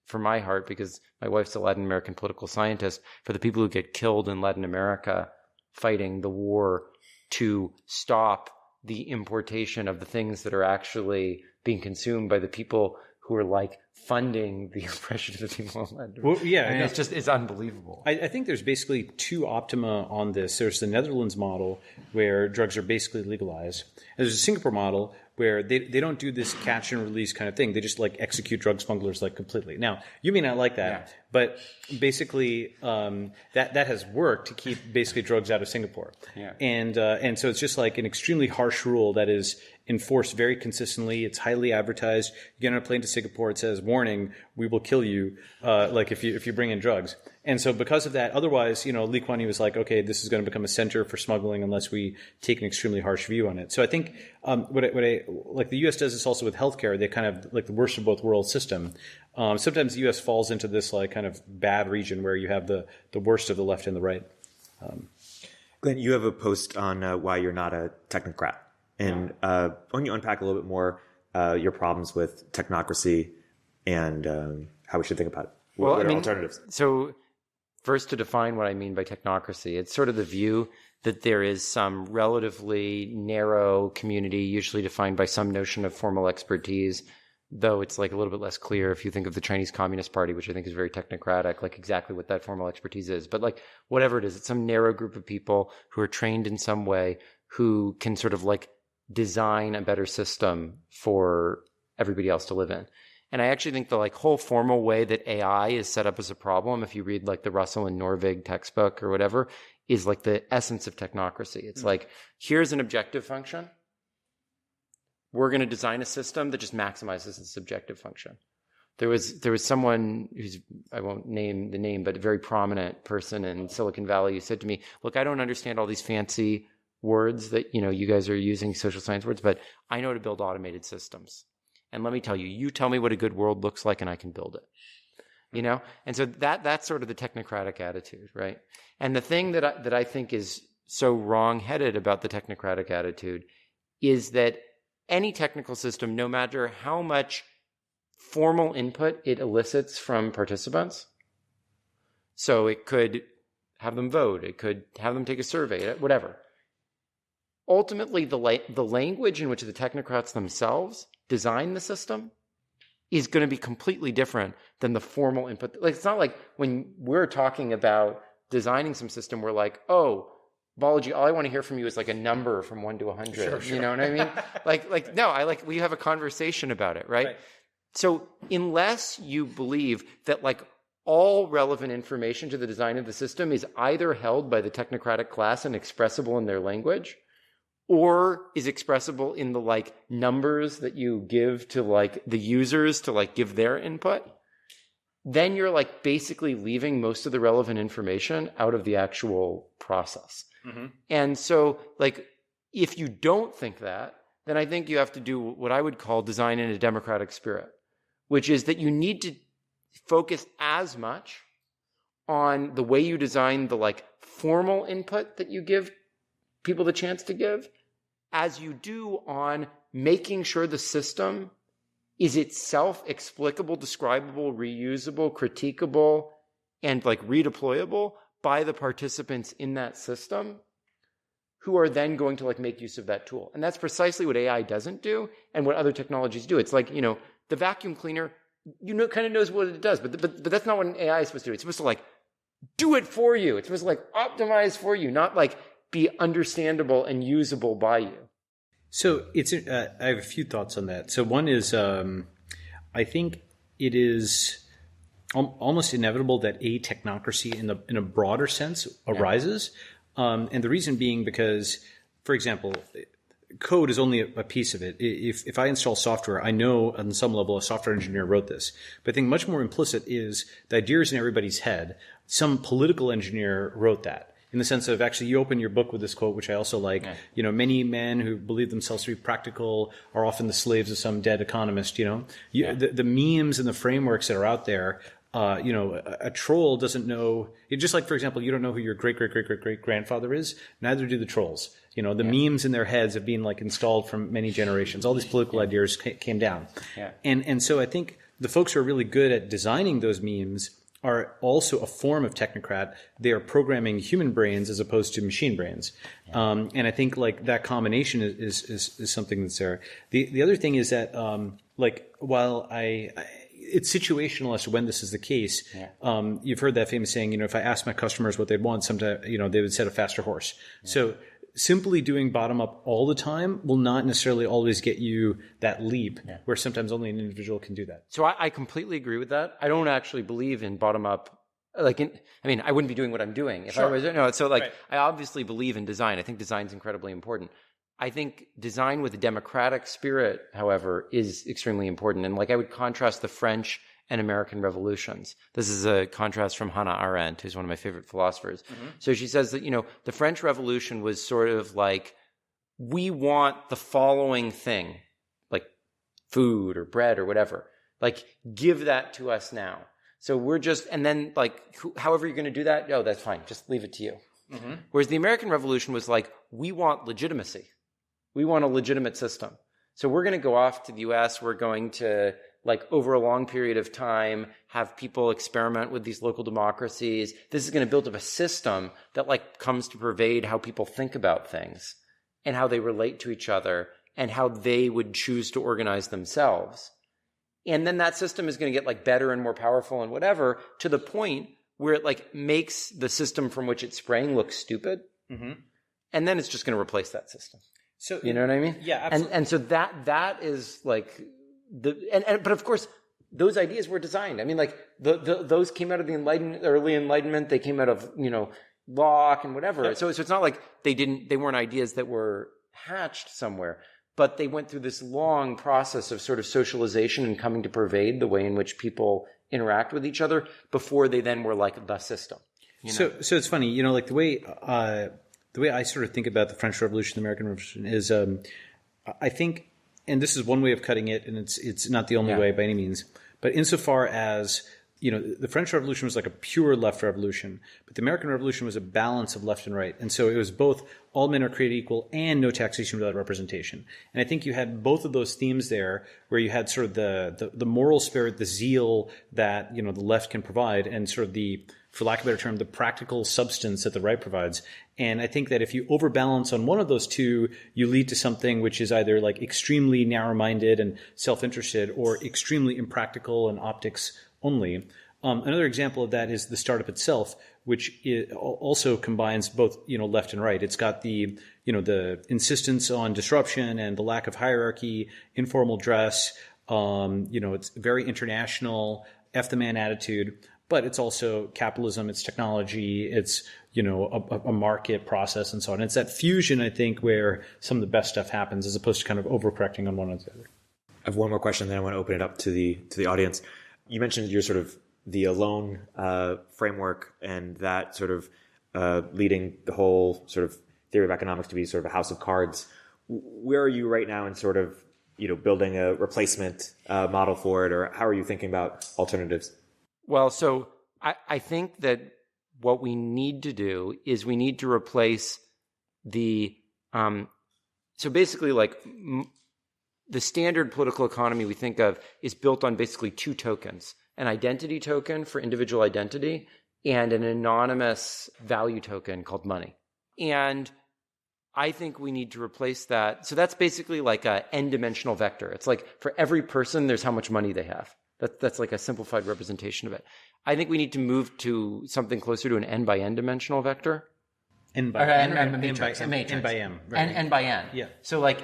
for my heart, because my wife's a Latin American political scientist, for the people who get killed in Latin America fighting the war to stop the importation of the things that are actually being consumed by the people who are, like, funding the oppression of the people in Latin America. Well, yeah, I mean, it's unbelievable. I think there's basically two optima on this. There's the Netherlands model where drugs are basically legalized. And there's a Singapore model where they don't do this catch and release kind of thing. They just, like, execute drug smugglers, like, completely. Now, you may not like that, but basically that has worked to keep basically drugs out of Singapore. Yeah. And so it's just like an extremely harsh rule that is enforced very consistently. It's highly advertised. You get on a plane to Singapore, it says, "Warning, we will kill you," like if you bring in drugs. And so because of that, otherwise, Lee Kuan Yew was like, okay, this is going to become a center for smuggling unless we take an extremely harsh view on it. So I think what I like, the U.S. does this also with healthcare. They kind of, like, the worst of both worlds system. Sometimes the U.S. falls into this, like, kind of bad region where you have the worst of the left and the right. Glen, you have a post on why you're not a technocrat. And why don't you unpack a little bit more your problems with technocracy and how we should think about it? What are alternatives? So first, to define what I mean by technocracy, it's sort of the view that there is some relatively narrow community, usually defined by some notion of formal expertise, though it's like a little bit less clear if you think of the Chinese Communist Party, which I think is very technocratic, like exactly what that formal expertise is. But like whatever it is, it's some narrow group of people who are trained in some way who can sort of like design a better system for everybody else to live in. And I actually think the like whole formal way that AI is set up as a problem, if you read like the Russell and Norvig textbook or whatever, is like the essence of technocracy. It's like, here's an objective function. We're going to design a system that just maximizes this objective function. There was someone who's, I won't name the name, but a very prominent person in Silicon Valley who said to me, look, I don't understand all these fancy words that, you guys are using, social science words, but I know how to build automated systems. And let me tell you, you tell me what a good world looks like and I can build it. And so that's sort of the technocratic attitude, right? And the thing that I think is so wrong-headed about the technocratic attitude is that any technical system, no matter how much formal input it elicits from participants, so it could have them vote, it could have them take a survey, whatever. Ultimately, the language in which the technocrats themselves design the system is going to be completely different than the formal input. Like, it's not like when we're talking about designing some system, we're like, oh, Balaji, all I want to hear from you is like a number from 1 to 100. Sure. You know what I mean? No, we have a conversation about it, right? So unless you believe that like all relevant information to the design of the system is either held by the technocratic class and expressible in their language, or is expressible in the like numbers that you give to like the users to like give their input, then you're like basically leaving most of the relevant information out of the actual process. Mm-hmm. And so like, if you don't think that, then I think you have to do what I would call design in a democratic spirit, which is that you need to focus as much on the way you design the like formal input that you give people the chance to give as you do on making sure the system is itself explicable, describable, reusable, critiquable, and like redeployable by the participants in that system who are then going to like make use of that tool. And that's precisely what AI doesn't do and what other technologies do. It's like, the vacuum cleaner, kind of knows what it does, but that's not what an AI is supposed to do. It's supposed to like do it for you. It's supposed to like optimize for you, not like be understandable and usable by you. So I have a few thoughts on that. So one is, I think it is almost inevitable that a technocracy in a broader sense arises. And the reason being because, for example, code is only a piece of it. If I install software, I know on some level a software engineer wrote this. But I think much more implicit is the ideas in everybody's head. Some political engineer wrote that. In the sense of actually, you open your book with this quote, which I also like. Yeah. Many men who believe themselves to be practical are often the slaves of some dead economist. The memes and the frameworks that are out there. A troll doesn't know. Just like, for example, you don't know who your great grandfather is. Neither do the trolls. The memes in their heads have been like installed from many generations. All these political ideas came down. Yeah. And so I think the folks who are really good at designing those memes are also a form of technocrat. They are programming human brains as opposed to machine brains. Yeah. And I think like that combination is something that's there. The other thing is that while it's situational as to when this is the case. Yeah. You've heard that famous saying, if I ask my customers what they'd want, sometimes, they would set a faster horse. Yeah. So simply doing bottom up all the time will not necessarily always get you that leap where sometimes only an individual can do that. So I completely agree with that. I don't actually believe in bottom up. I wouldn't be doing what I'm doing if I was, right. I obviously believe in design. I think design is incredibly important. I think design with a democratic spirit, however, is extremely important. And I would contrast the French and American revolutions. This is a contrast from Hannah Arendt, who's one of my favorite philosophers. Mm-hmm. So she says that, the French Revolution was sort of like, we want the following thing, like food or bread or whatever. Give that to us now. So we're just, and then however you're going to do that, that's fine. Just leave it to you. Mm-hmm. Whereas the American Revolution was like, we want legitimacy. We want a legitimate system. So we're going to go off to the US. We're going to like over a long period of time, have people experiment with these local democracies. This is going to build up a system that like comes to pervade how people think about things and how they relate to each other and how they would choose to organize themselves. And then that system is going to get like better and more powerful and whatever, to the point where it like makes the system from which it sprang look stupid. Mm-hmm. And then it's just going to replace that system. So you know what I mean? Yeah, absolutely. And so that is like but of course those ideas were designed. I mean, like those came out of the early Enlightenment. They came out of, you know, Locke and whatever. Yeah. So it's not like they weren't ideas that were hatched somewhere, but they went through this long process of sort of socialization and coming to pervade the way in which people interact with each other before they then were like the system. You know? So it's funny, you know, like the way I sort of think about the French Revolution, the American Revolution is, I think, and this is one way of cutting it, and it's not the only way by any means, but insofar as, you know, the French Revolution was like a pure left revolution, but the American Revolution was a balance of left and right. And so it was both all men are created equal and no taxation without representation. And I think you had both of those themes there, where you had sort of the moral spirit, the zeal that, you know, the left can provide, and sort of the, for lack of a better term, the practical substance that the right provides. And I think that if you overbalance on one of those two, you lead to something which is either like extremely narrow-minded and self-interested, or extremely impractical and optics only. Another example of that is the startup itself, which also combines both, you know, left and right. It's got the, you know, the insistence on disruption and the lack of hierarchy, informal dress. You know, it's very international, F the man attitude, but it's also capitalism, it's technology, it's, you know, a market process and so on. It's that fusion, I think, where some of the best stuff happens, as opposed to kind of overcorrecting on one or the other. I have one more question, then I want to open it up to the audience. You mentioned your sort of the alone framework, and that sort of leading the whole sort of theory of economics to be sort of a house of cards. Where are you right now in sort of, you know, building a replacement model for it, or how are you thinking about alternatives? Well, so I think that what we need to do is we need to replace the so basically like the standard political economy we think of is built on basically two tokens: an identity token for individual identity and an anonymous value token called money. And I think we need to replace that. So that's basically like a n-dimensional vector. It's like for every person, there's how much money they have. That's like a simplified representation of it. I think we need to move to something closer to an n by n dimensional vector. N by matrix. N by m. Right. N by n. Yeah. So like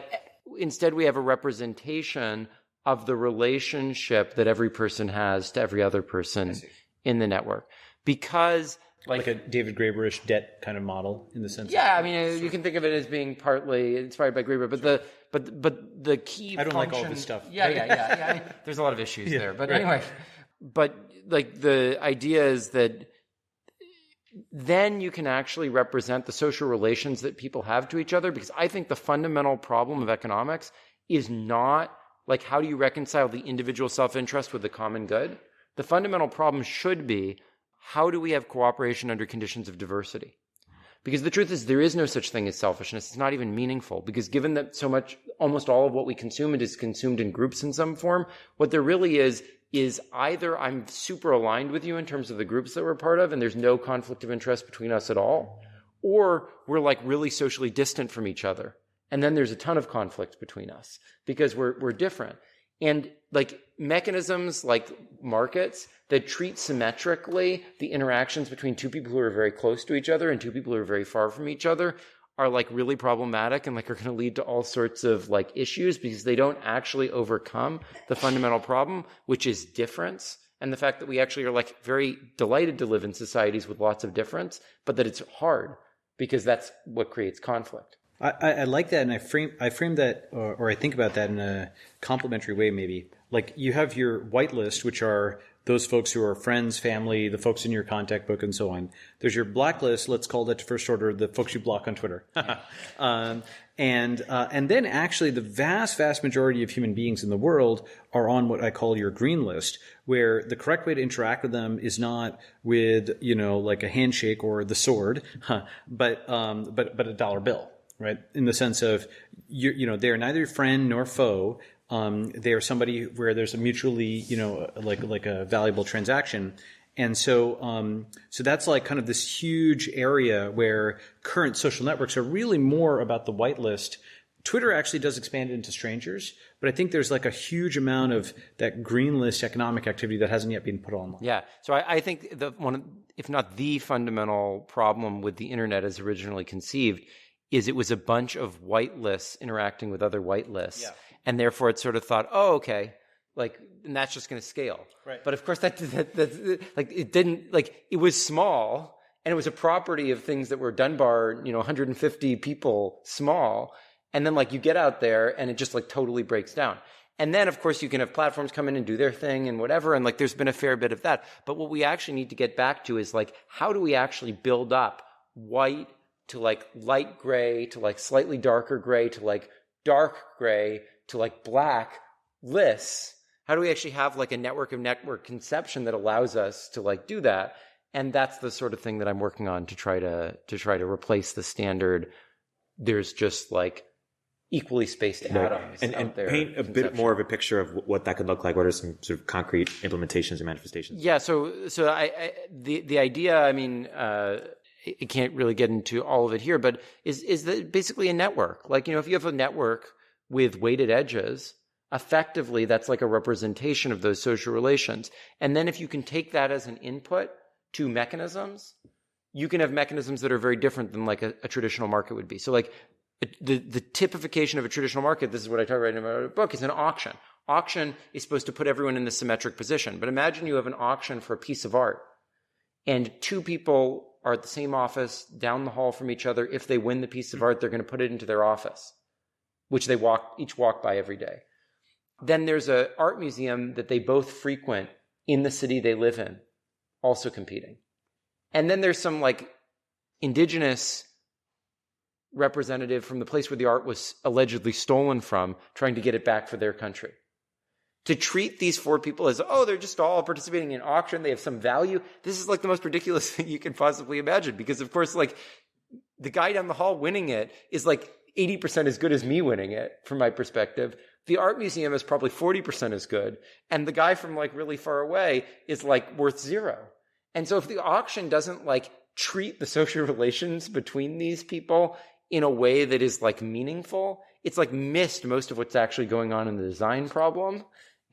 instead we have a representation of the relationship that every person has to every other person in the network. Because like a David Graeber-ish debt kind of model in the sense. Yeah, I mean, you can think of it as being partly inspired by Graeber, but the key. I don't function, like all this stuff. Yeah. I mean, there's a lot of issues there, but anyway. But like the idea is that then you can actually represent the social relations that people have to each other, because I think the fundamental problem of economics is not like how do you reconcile the individual self-interest with the common good. The fundamental problem should be, how do we have cooperation under conditions of diversity? Because the truth is there is no such thing as selfishness. It's not even meaningful, because given that so much, almost all of what we consume is consumed in groups in some form, what there really is either I'm super aligned with you in terms of the groups that we're part of and there's no conflict of interest between us at all, or we're like really socially distant from each other. And then there's a ton of conflict between us because we're different. And like mechanisms like markets that treat symmetrically the interactions between two people who are very close to each other and two people who are very far from each other are like really problematic and like are going to lead to all sorts of like issues, because they don't actually overcome the fundamental problem, which is difference. And the fact that we actually are like very delighted to live in societies with lots of difference, but that it's hard because that's what creates conflict. I like that, and I frame that, or I think about that in a complementary way, maybe. Like you have your white list, which are those folks who are friends, family, the folks in your contact book, and so on. There's your blacklist, let's call that first order, the folks you block on Twitter. And then actually the vast majority of human beings in the world are on what I call your green list, where the correct way to interact with them is not with, you know, like a handshake or the sword, but a dollar bill. Right, in the sense of you know, they are neither friend nor foe. They are somebody where there's a mutually, like a valuable transaction. And so that's like kind of this huge area where current social networks are really more about the whitelist. Twitter actually does expand it into strangers, but I think there's like a huge amount of that green list economic activity that hasn't yet been put online. Yeah. So I think if not the fundamental problem with the internet as originally conceived is it was a bunch of whitelists interacting with other whitelists. Yeah. And therefore it sort of thought, oh, okay, like, and that's just going to scale. Right. But of course that like, it didn't, like, it was small and it was a property of things that were Dunbar, 150 people small. And then like you get out there and it just like totally breaks down. And then of course you can have platforms come in and do their thing and whatever. And like there's been a fair bit of that. But what we actually need to get back to is like, how do we actually build up white to like light gray to like slightly darker gray to like dark gray to like black lists? How do we actually have like a network of network conception that allows us to like do that? And that's the sort of thing that I'm working on to try to replace the standard. There's just like equally spaced atoms and paint a bit more of a picture of what that could look like. What are some sort of concrete implementations and manifestations? Yeah. So the idea, I mean, I can't really get into all of it here, but is that basically a network? Like, if you have a network with weighted edges, effectively that's like a representation of those social relations. And then if you can take that as an input to mechanisms, you can have mechanisms that are very different than like a traditional market would be. So like, the typification of a traditional market, this is what I talk about in my book, is an auction. Auction is supposed to put everyone in the symmetric position. But imagine you have an auction for a piece of art, and two people are at the same office down the hall from each other. If they win the piece of art, they're going to put it into their office, which they each walk by every day. Then there's an art museum that they both frequent in the city they live in, also competing. And then there's some like indigenous representative from the place where the art was allegedly stolen from, trying to get it back for their country. To treat these four people as, oh, they're just all participating in an auction, they have some value, this is like the most ridiculous thing you can possibly imagine. Because of course, like, the guy down the hall winning it is like 80% as good as me winning it, from my perspective. The art museum is probably 40% as good. And the guy from like really far away is like worth zero. And so if the auction doesn't like treat the social relations between these people in a way that is like meaningful, it's like missed most of what's actually going on in the design problem.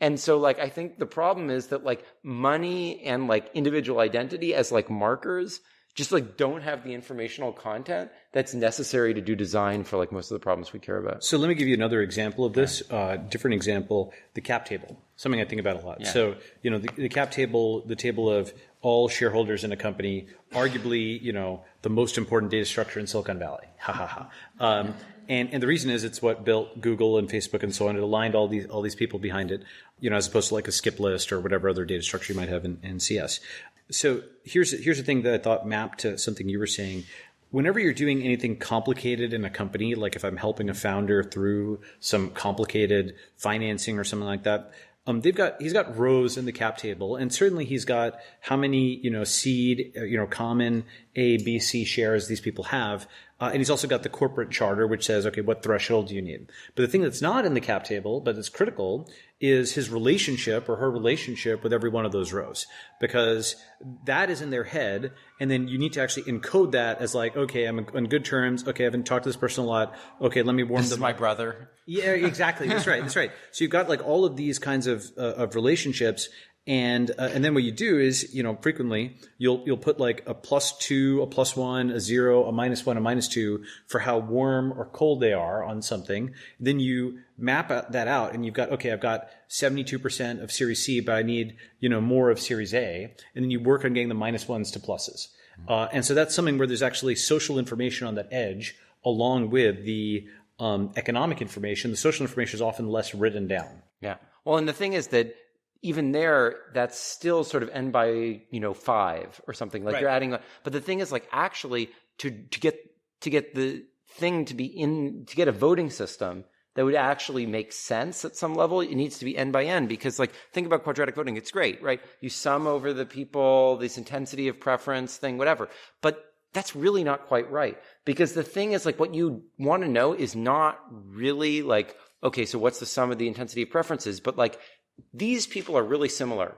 And so like, I think the problem is that like money and like individual identity as like markers just like don't have the informational content that's necessary to do design for like most of the problems we care about. So let me give you another example of this, different example, the cap table, something I think about a lot. Yeah. So, the cap table, the table of all shareholders in a company, arguably, the most important data structure in Silicon Valley. Ha ha ha. And the reason is it's what built Google and Facebook and so on. It aligned all these people behind it, as opposed to like a skip list or whatever other data structure you might have in CS. So here's the thing that I thought mapped to something you were saying. Whenever you're doing anything complicated in a company, like if I'm helping a founder through some complicated financing or something like that, he's got rows in the cap table, and certainly he's got how many, seed, common A, B, C shares these people have. And he's also got the corporate charter, which says, okay, what threshold do you need? But the thing that's not in the cap table, but is critical, is his relationship or her relationship with every one of those rows, because that is in their head. And then you need to actually encode that as like, okay, I'm on good terms. Okay, I haven't talked to this person a lot. Okay, let me warm them up. This is my brother. Yeah, exactly. That's right. That's right. So you've got like all of these kinds of relationships. And then what you do is, frequently you'll put like a +2, a +1, a 0, a -1, a -2 for how warm or cold they are on something. Then you map that out, and you've got, okay, I've got 72% of Series C, but I need, more of Series A. And then you work on getting the -1s to pluses. And so that's something where there's actually social information on that edge, along with the economic information. The social information is often less written down. Yeah. Well, and the thing is that even there, that's still sort of n by 5 or something. Like, right. You're adding, but the thing is, like, actually to get the thing to get a voting system that would actually make sense at some level, it needs to be n by n, because like, think about quadratic voting. It's great, right? You sum over the people, this intensity of preference thing, whatever. But that's really not quite right, because the thing is, like, what you want to know is not really like okay, so what's the sum of the intensity of preferences? But like, these people are really similar.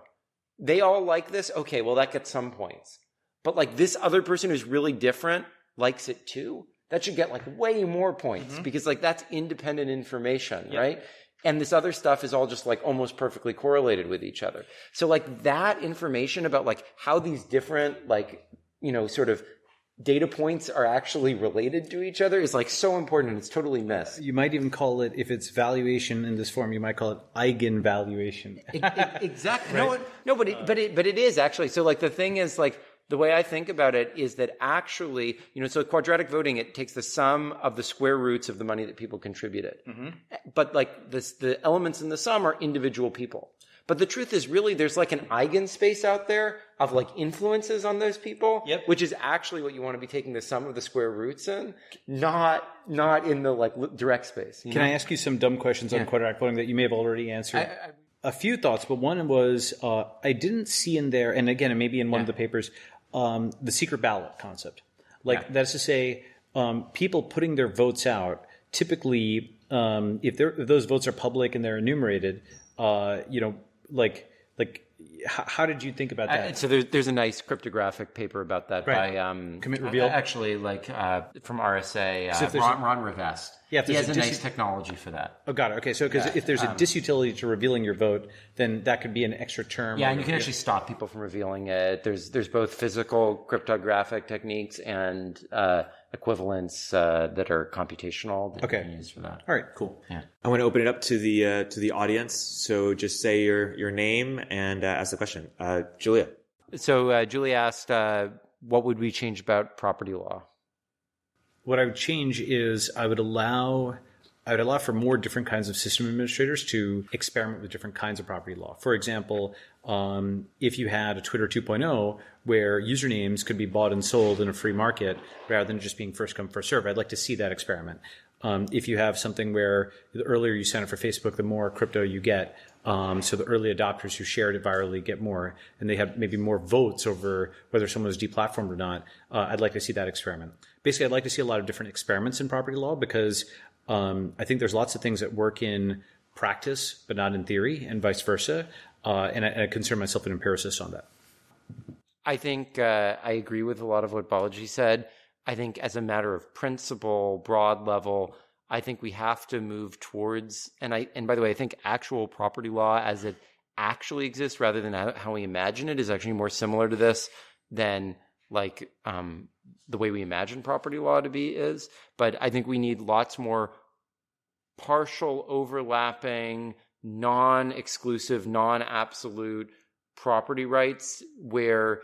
They all like this. Okay, well, that gets some points. But like this other person who's really different likes it too. That should get like way more points because like that's independent information, right? And this other stuff is all just like almost perfectly correlated with each other. So like that information about like how these different like, sort of data points are actually related to each other is like so important and it's totally missed. You might even call it, if it's valuation in this form, you might call it eigenvaluation. Exactly. Right? But it is actually. So like the thing is like, the way I think about it is that actually, so quadratic voting, it takes the sum of the square roots of the money that people contributed. But like the elements in the sum are individual people. But the truth is really there's like an eigenspace out there of like influences on those people, which is actually what you want to be taking the sum of the square roots in, not in the like direct space. Can I ask you some dumb questions on quadratic voting that you may have already answered? A few thoughts, but one was I didn't see in there, and again, maybe in one of the papers, the secret ballot concept. Like that's to say, people putting their votes out, typically, if those votes are public and they're enumerated, how did you think about that? So there's a nice cryptographic paper about that by Commit Reveal? actually from RSA, So Ron Rivest. Yeah, he has a nice technology for that. Oh, got it. Okay, so because if there's a disutility to revealing your vote, then that could be an extra term. Yeah, and you can actually stop people from revealing it. There's both physical cryptographic techniques and equivalents that are computational that you can use for that. All right, cool. Yeah. I want to open it up to the audience. So just say your name and ask the question. Julia. So Julia asked, what would we change about property law? What I would change is I would allow for more different kinds of system administrators to experiment with different kinds of property law. For example, if you had a Twitter 2.0 where usernames could be bought and sold in a free market rather than just being first come, first serve, I'd like to see that experiment. If you have something where the earlier you sign up for Facebook, the more crypto you get. So the early adopters who shared it virally get more, and they have maybe more votes over whether someone is deplatformed or not. I'd like to see that experiment. Basically, I'd like to see a lot of different experiments in property law because I think there's lots of things that work in practice, but not in theory, and vice versa. And I consider myself an empiricist on that. I think I agree with a lot of what Balaji said. I think as a matter of principle, broad level, I think we have to move towards, and by the way, I think actual property law as it actually exists rather than how we imagine it is actually more similar to this than like the way we imagine property law to be is. But I think we need lots more partial overlapping, non-exclusive, non-absolute property rights where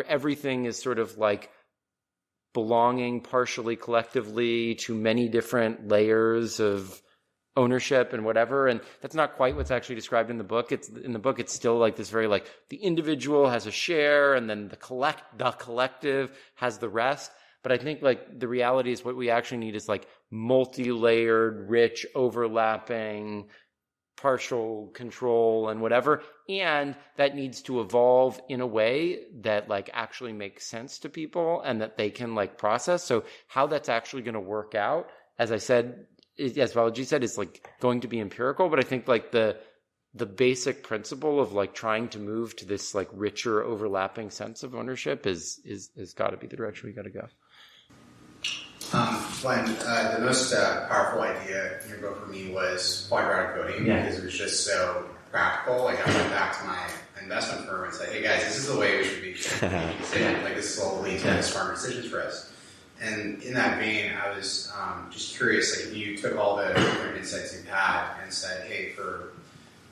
everything is sort of like belonging partially collectively to many different layers of ownership and whatever. And that's not quite what's actually described in the book. It's still like this very like the individual has a share and then the collective has the rest. But I think like the reality is what we actually need is like multi-layered, rich, overlapping, partial control and whatever. And that needs to evolve in a way that like actually makes sense to people and that they can like process. So how that's actually going to work out, as I said, as Balaji said, is like going to be empirical. But I think like the basic principle of like trying to move to this like richer overlapping sense of ownership is got to be the direction we got to go. Glen, the most powerful idea in your book for me was quadratic voting because it was just so practical. Like I went back to my investment firm and said, "Hey guys, this is the way we should be making decisions. Like this will lead to smarter decisions for us." And in that vein, I was just curious, like if you took all the different insights you've had and said, "Hey, for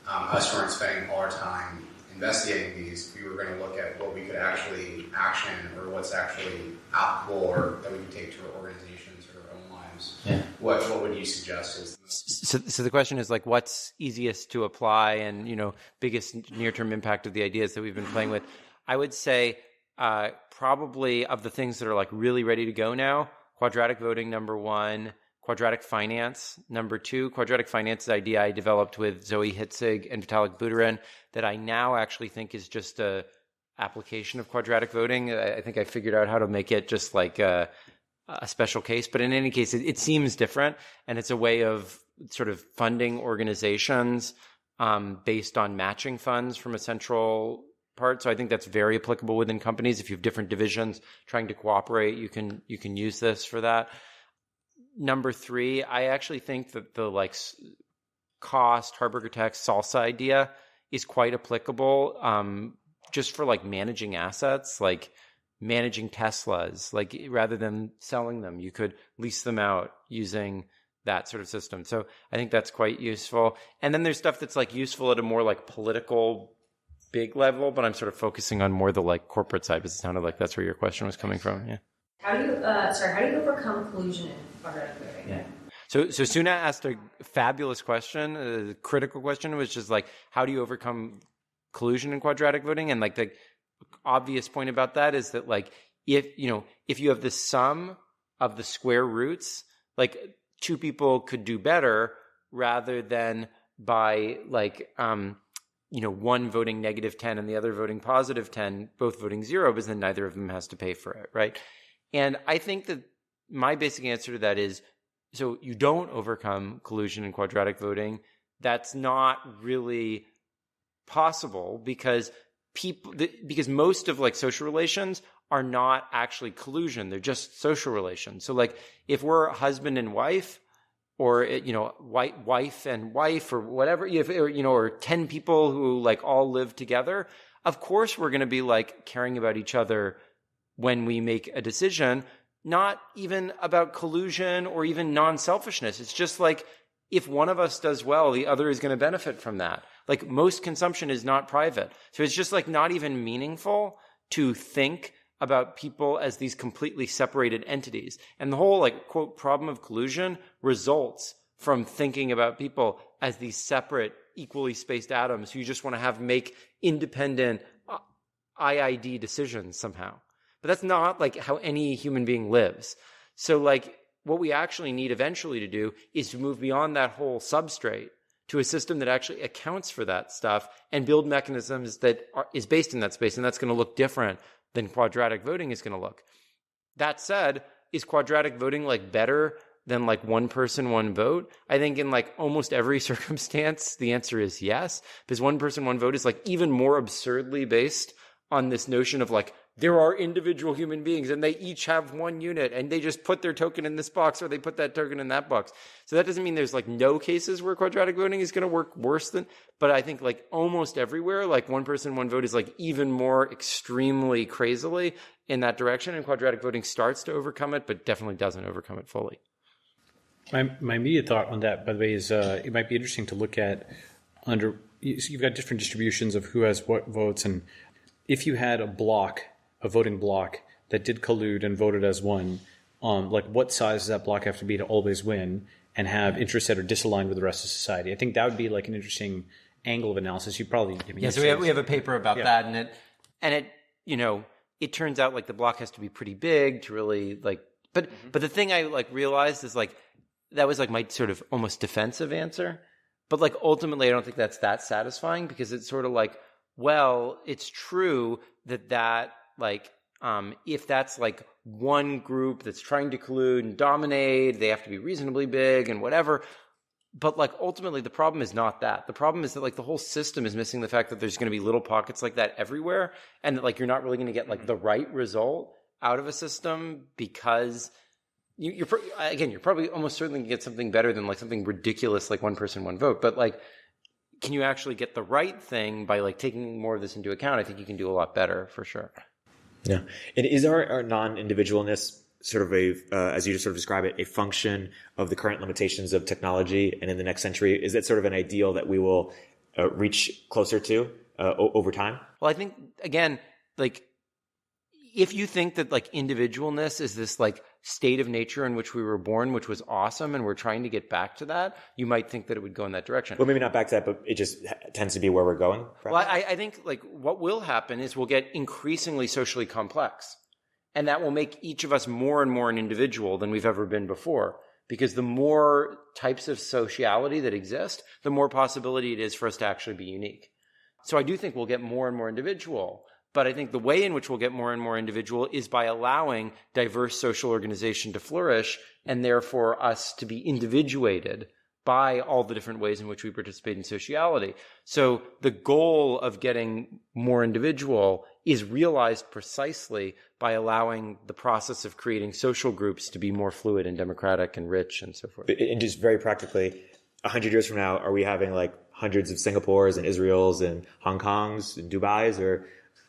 us who aren't spending all our time investigating these, we were going to look at what we could actually action or what's actually applicable or that we can take to our organizations or our own lives." What would you suggest is so the question is like what's easiest to apply and biggest near-term impact of the ideas that we've been playing with? I would say probably of the things that are like really ready to go now, quadratic voting number one, quadratic finance number two. Quadratic finance is an idea I developed with Zoe Hitzig and Vitalik Buterin that I now actually think is just a application of quadratic voting. I think I figured out how to make it just like a special case, but in any case, it seems different, and it's a way of sort of funding organizations based on matching funds from a central part. So I think that's very applicable within companies. If you have different divisions trying to cooperate, you can use this for that. Number 3, I actually think that the like cost, Harburger tax, salsa idea is quite applicable just for like managing assets, like managing Teslas, like rather than selling them, you could lease them out using that sort of system. So I think that's quite useful. And then there's stuff that's like useful at a more like political big level, but I'm sort of focusing on more the like corporate side because it sounded like that's where your question was coming from. Yeah. How do you overcome collusion in quadratic voting? Yeah. So Suna asked a fabulous question, a critical question, which is like, how do you overcome collusion in quadratic voting? And like the obvious point about that is that like if you have the sum of the square roots, like 2 people could do better rather than by like one voting -10 and the other voting +10, both voting 0, because then neither of them has to pay for it, right? And I think that my basic answer to that is, so you don't overcome collusion in quadratic voting. That's not really possible because most of like social relations are not actually collusion. They're just social relations. So like if we're husband and wife, or wife and wife, or whatever, or 10 people who like all live together, of course we're going to be like caring about each other when we make a decision, not even about collusion or even non-selfishness. It's just like if one of us does well, the other is going to benefit from that. Like most consumption is not private. So it's just like not even meaningful to think about people as these completely separated entities. And the whole like quote problem of collusion results from thinking about people as these separate, equally spaced atoms who you just want to have make independent IID decisions somehow. But that's not like how any human being lives. So like what we actually need eventually to do is to move beyond that whole substrate to a system that actually accounts for that stuff and build mechanisms that is based in that space. And that's going to look different than quadratic voting is going to look. That said, is quadratic voting like better than like one person, one vote? I think in like almost every circumstance, the answer is yes, because one person, one vote is like even more absurdly based on this notion of like, there are individual human beings and they each have one unit and they just put their token in this box or they put that token in that box. So that doesn't mean there's like no cases where quadratic voting is going to work worse than, but I think like almost everywhere, like one person, one vote is like even more extremely crazily in that direction, and quadratic voting starts to overcome it, but definitely doesn't overcome it fully. My immediate thought on that, by the way, is it might be interesting to look at you've got different distributions of who has what votes, and if you had a voting block that did collude and voted as one, like what size does that block have to be to always win and have interests that are disaligned with the rest of society? I think that would be like an interesting angle of analysis. You probably so we have a paper about that, and it turns out like the block has to be pretty big to really like. But the thing I like realized is like that was like my sort of almost defensive answer, but like ultimately I don't think that's that satisfying, because it's sort of like, well, it's true that like, if that's like one group that's trying to collude and dominate, they have to be reasonably big and whatever. But like ultimately the problem is not that. The problem is that like the whole system is missing the fact that there's going to be little pockets like that everywhere, and that like you're not really going to get like the right result out of a system, because you're probably almost certainly going to get something better than like something ridiculous like one person, one vote. But like, can you actually get the right thing by like taking more of this into account? I think you can do a lot better for sure. Yeah. And is our non-individualness sort of as you just sort of describe it, a function of the current limitations of technology? And in the next century, is that sort of an ideal that we will reach closer to over time? Well, I think, again, like, if you think that like individualness is this like state of nature in which we were born, which was awesome, and we're trying to get back to that, you might think that it would go in that direction. Well, maybe not back to that, but it just tends to be where we're going. Perhaps? Well, I think like what will happen is we'll get increasingly socially complex, and that will make each of us more and more an individual than we've ever been before. Because the more types of sociality that exist, the more possibility it is for us to actually be unique. So I do think we'll get more and more individual. But I think the way in which we'll get more and more individual is by allowing diverse social organization to flourish, and therefore us to be individuated by all the different ways in which we participate in sociality. So the goal of getting more individual is realized precisely by allowing the process of creating social groups to be more fluid and democratic and rich and so forth. And just very practically, 100 years from now, are we having like hundreds of Singapores and Israels and Hong Kongs and Dubais,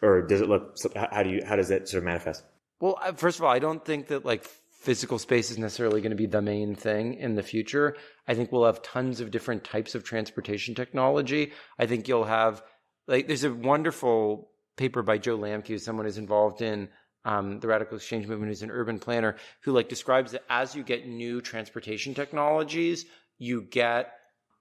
or does it look, how does that sort of manifest? Well, first of all, I don't think that like physical space is necessarily going to be the main thing in the future. I think we'll have tons of different types of transportation technology. I think you'll have, like, there's a wonderful paper by Joe Lamke, someone who's involved in the RadicalxChange movement, who's an urban planner, who like describes that as you get new transportation technologies, you get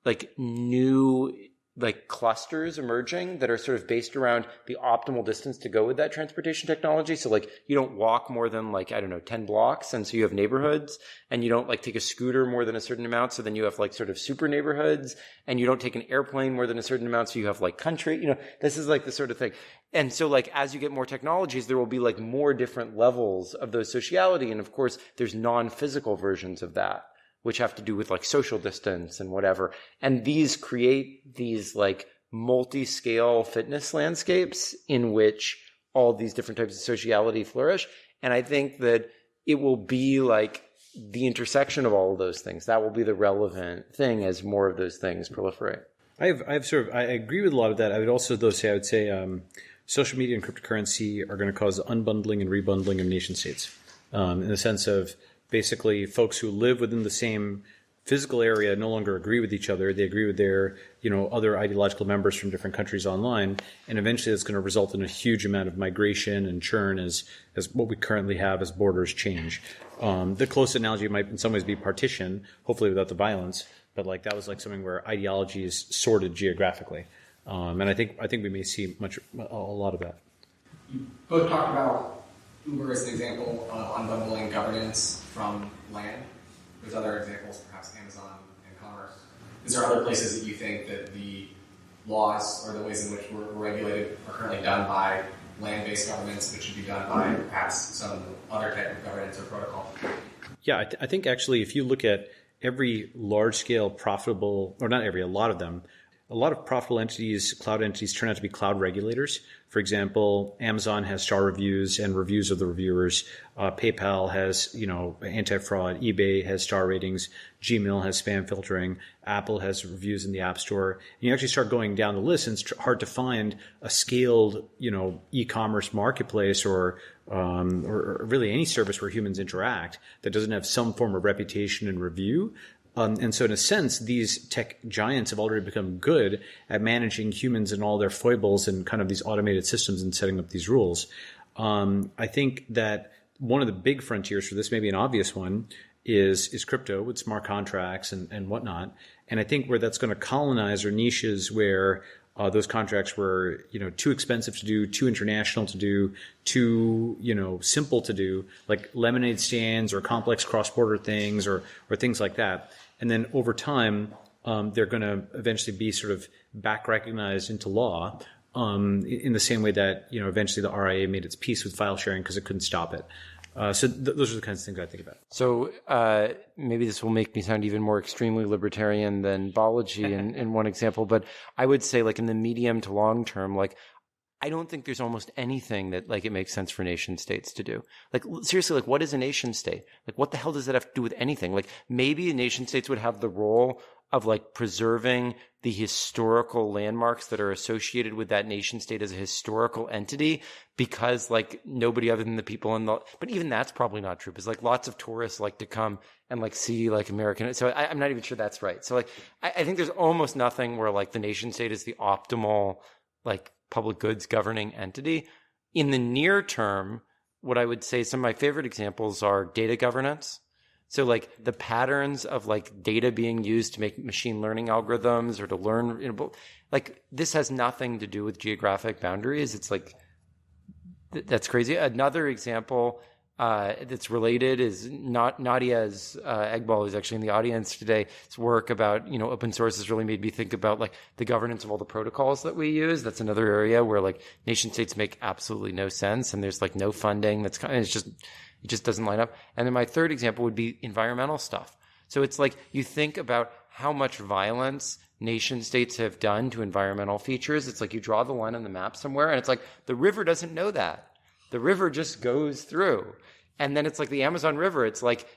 like new like clusters emerging that are sort of based around the optimal distance to go with that transportation technology. So like you don't walk more than like, I don't know, 10 blocks. And so you have neighborhoods, and you don't like take a scooter more than a certain amount. So then you have like sort of super neighborhoods, and you don't take an airplane more than a certain amount. So you have like country, this is like the sort of thing. And so like, as you get more technologies, there will be like more different levels of those sociality. And of course there's non-physical versions of that, which have to do with like social distance and whatever. And these create these like multi-scale fitness landscapes in which all these different types of sociality flourish. And I think that it will be like the intersection of all of those things. That will be the relevant thing as more of those things proliferate. I agree with a lot of that. I would also though say, social media and cryptocurrency are going to cause unbundling and rebundling of nation states, in the sense of, basically, folks who live within the same physical area no longer agree with each other. They agree with their, other ideological members from different countries online. And eventually that's going to result in a huge amount of migration and churn as what we currently have as borders change. The close analogy might in some ways be partition, hopefully without the violence. But like that was like something where ideology is sorted geographically. And I think we may see a lot of that. You both talked about Uber is an example of unbundling governance from land. There's other examples, perhaps Amazon and commerce. Is there other places that you think that the laws or the ways in which we're regulated are currently done by land-based governments that should be done by perhaps some other type of governance or protocol? Yeah, I think actually if you look at every large-scale profitable, or not every, a lot of them, a lot of profitable entities, cloud entities, turn out to be cloud regulators. For example, Amazon has star reviews and reviews of the reviewers. PayPal has, anti-fraud. eBay has star ratings. Gmail has spam filtering. Apple has reviews in the App Store. And you actually start going down the list, and it's hard to find a scaled, e-commerce marketplace or really any service where humans interact that doesn't have some form of reputation and review. And so in a sense, these tech giants have already become good at managing humans and all their foibles and kind of these automated systems and setting up these rules. I think that one of the big frontiers for this, maybe an obvious one, is crypto with smart contracts and whatnot. And I think where that's going to colonize are niches where those contracts were, too expensive to do, too international to do, too, simple to do, like lemonade stands or complex cross-border things or things like that. And then over time, they're going to eventually be sort of back recognized into law, in the same way that, eventually the RIA made its peace with file sharing because it couldn't stop it. So those are the kinds of things I think about. So maybe this will make me sound even more extremely libertarian than Balaji in one example, but I would say like in the medium to long term, like I don't think there's almost anything that like it makes sense for nation states to do. Like seriously, like what is a nation state? Like what the hell does that have to do with anything? Like maybe nation states would have the role of like preserving the historical landmarks that are associated with that nation state as a historical entity, because like nobody other than the people in the, but even that's probably not true, because like lots of tourists like to come and like see like American. So I'm not even sure that's right. So like, I think there's almost nothing where like the nation state is the optimal like public goods governing entity. In the near term, what I would say some of my favorite examples are data governance. So like the patterns of like data being used to make machine learning algorithms or to learn, like this has nothing to do with geographic boundaries. It's like, that's crazy. Another example that's related is Nadia's Egbal, who's actually in the audience today. His work about, open source has really made me think about like the governance of all the protocols that we use. That's another area where like nation states make absolutely no sense. And there's like no funding. It just doesn't line up. And then my third example would be environmental stuff. So it's like you think about how much violence nation states have done to environmental features. It's like you draw the line on the map somewhere, and it's like the river doesn't know that. The river just goes through. And then it's like the Amazon River. It's like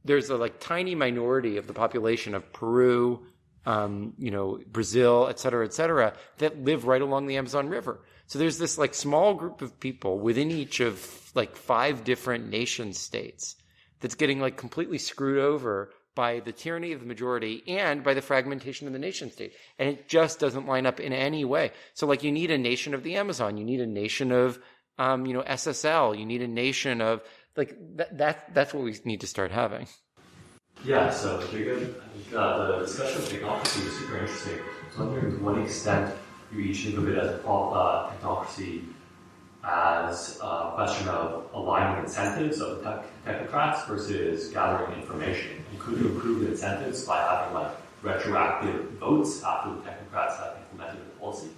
there's a like tiny minority of the population of Peru, Brazil, et cetera, that live right along the Amazon River. So there's this like small group of people within each of like 5 different nation states that's getting like completely screwed over by the tyranny of the majority and by the fragmentation of the nation state. And it just doesn't line up in any way. So like you need a nation of the Amazon, you need a nation of, SSL, you need a nation of like that's what we need to start having. Yeah, so Jacob, the discussion of technocracy was super interesting. So I'm wondering to what extent you each think of it as technocracy as a question of aligning incentives of technocrats versus gathering information. And could you improve the incentives by having like retroactive votes after the technocrats have implemented the policy?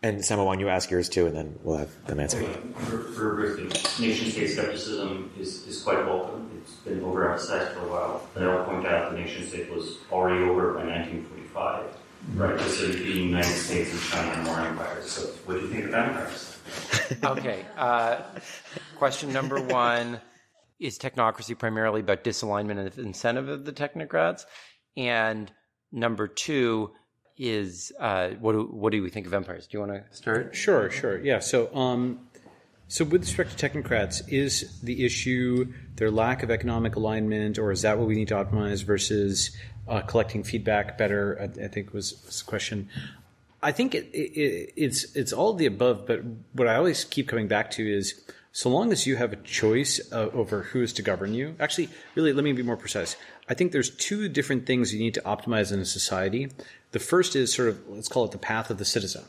And Sama, why don't you ask yours too, and then we'll have them answer. For nation-state skepticism is quite welcome. It's been overemphasized for a while. But I will point out the nation-state was already over by 1945. Right, so the United States and China are more empires. So what do you think of empires? Okay. Question number 1, is technocracy primarily about disalignment and incentive of the technocrats? And number 2 is what do we think of empires? Do you want to start? Sure. Yeah. So with respect to technocrats, is the issue their lack of economic alignment, or is that what we need to optimize versus collecting feedback better? I think was the question. I think it's all of the above, but what I always keep coming back to is so long as you have a choice over who is to govern you. Actually, really, let me be more precise. I think there's 2 different things you need to optimize in a society. The first is sort of, let's call it the path of the citizen.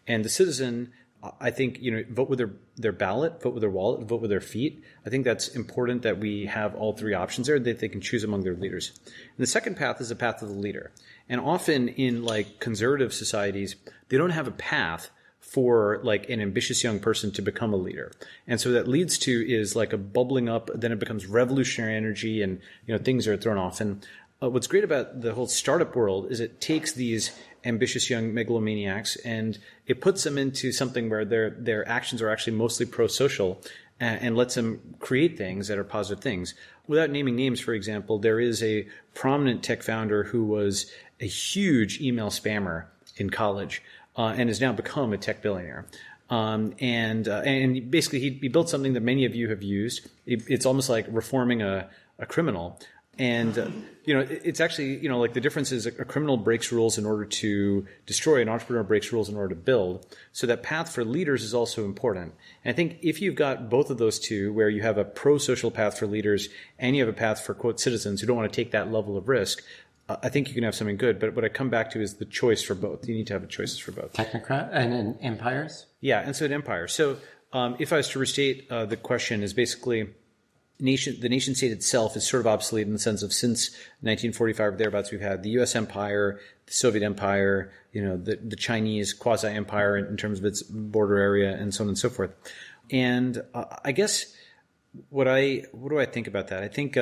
And the citizen, I think, vote with their ballot, vote with their wallet, vote with their feet. I think that's important that we have all 3 options there, that they can choose among their leaders. And the second path is the path of the leader. And often in like conservative societies, they don't have a path for like an ambitious young person to become a leader. And so that leads to is like a bubbling up, then it becomes revolutionary energy and, things are thrown off. And what's great about the whole startup world is it takes these ambitious young megalomaniacs and it puts them into something where their actions are actually mostly pro-social and lets them create things that are positive things. Without naming names, for example, there is a prominent tech founder who was a huge email spammer in college and has now become a tech billionaire. And basically he built something that many of you have used. It's almost like reforming a criminal. And, it's actually, like the difference is a criminal breaks rules in order to destroy, an entrepreneur breaks rules in order to build. So that path for leaders is also important. And I think if you've got both of those 2, where you have a pro-social path for leaders and you have a path for, quote, citizens who don't want to take that level of risk, I think you can have something good. But what I come back to is the choice for both. You need to have choices for both. Technocrat and empires? Yeah, and so an empire. So if I was to restate the question is basically the nation state itself is sort of obsolete in the sense of since 1945 or thereabouts, we've had the U.S. empire, the Soviet empire, the Chinese quasi-empire in terms of its border area and so on and so forth. And I guess what do I think about that? I think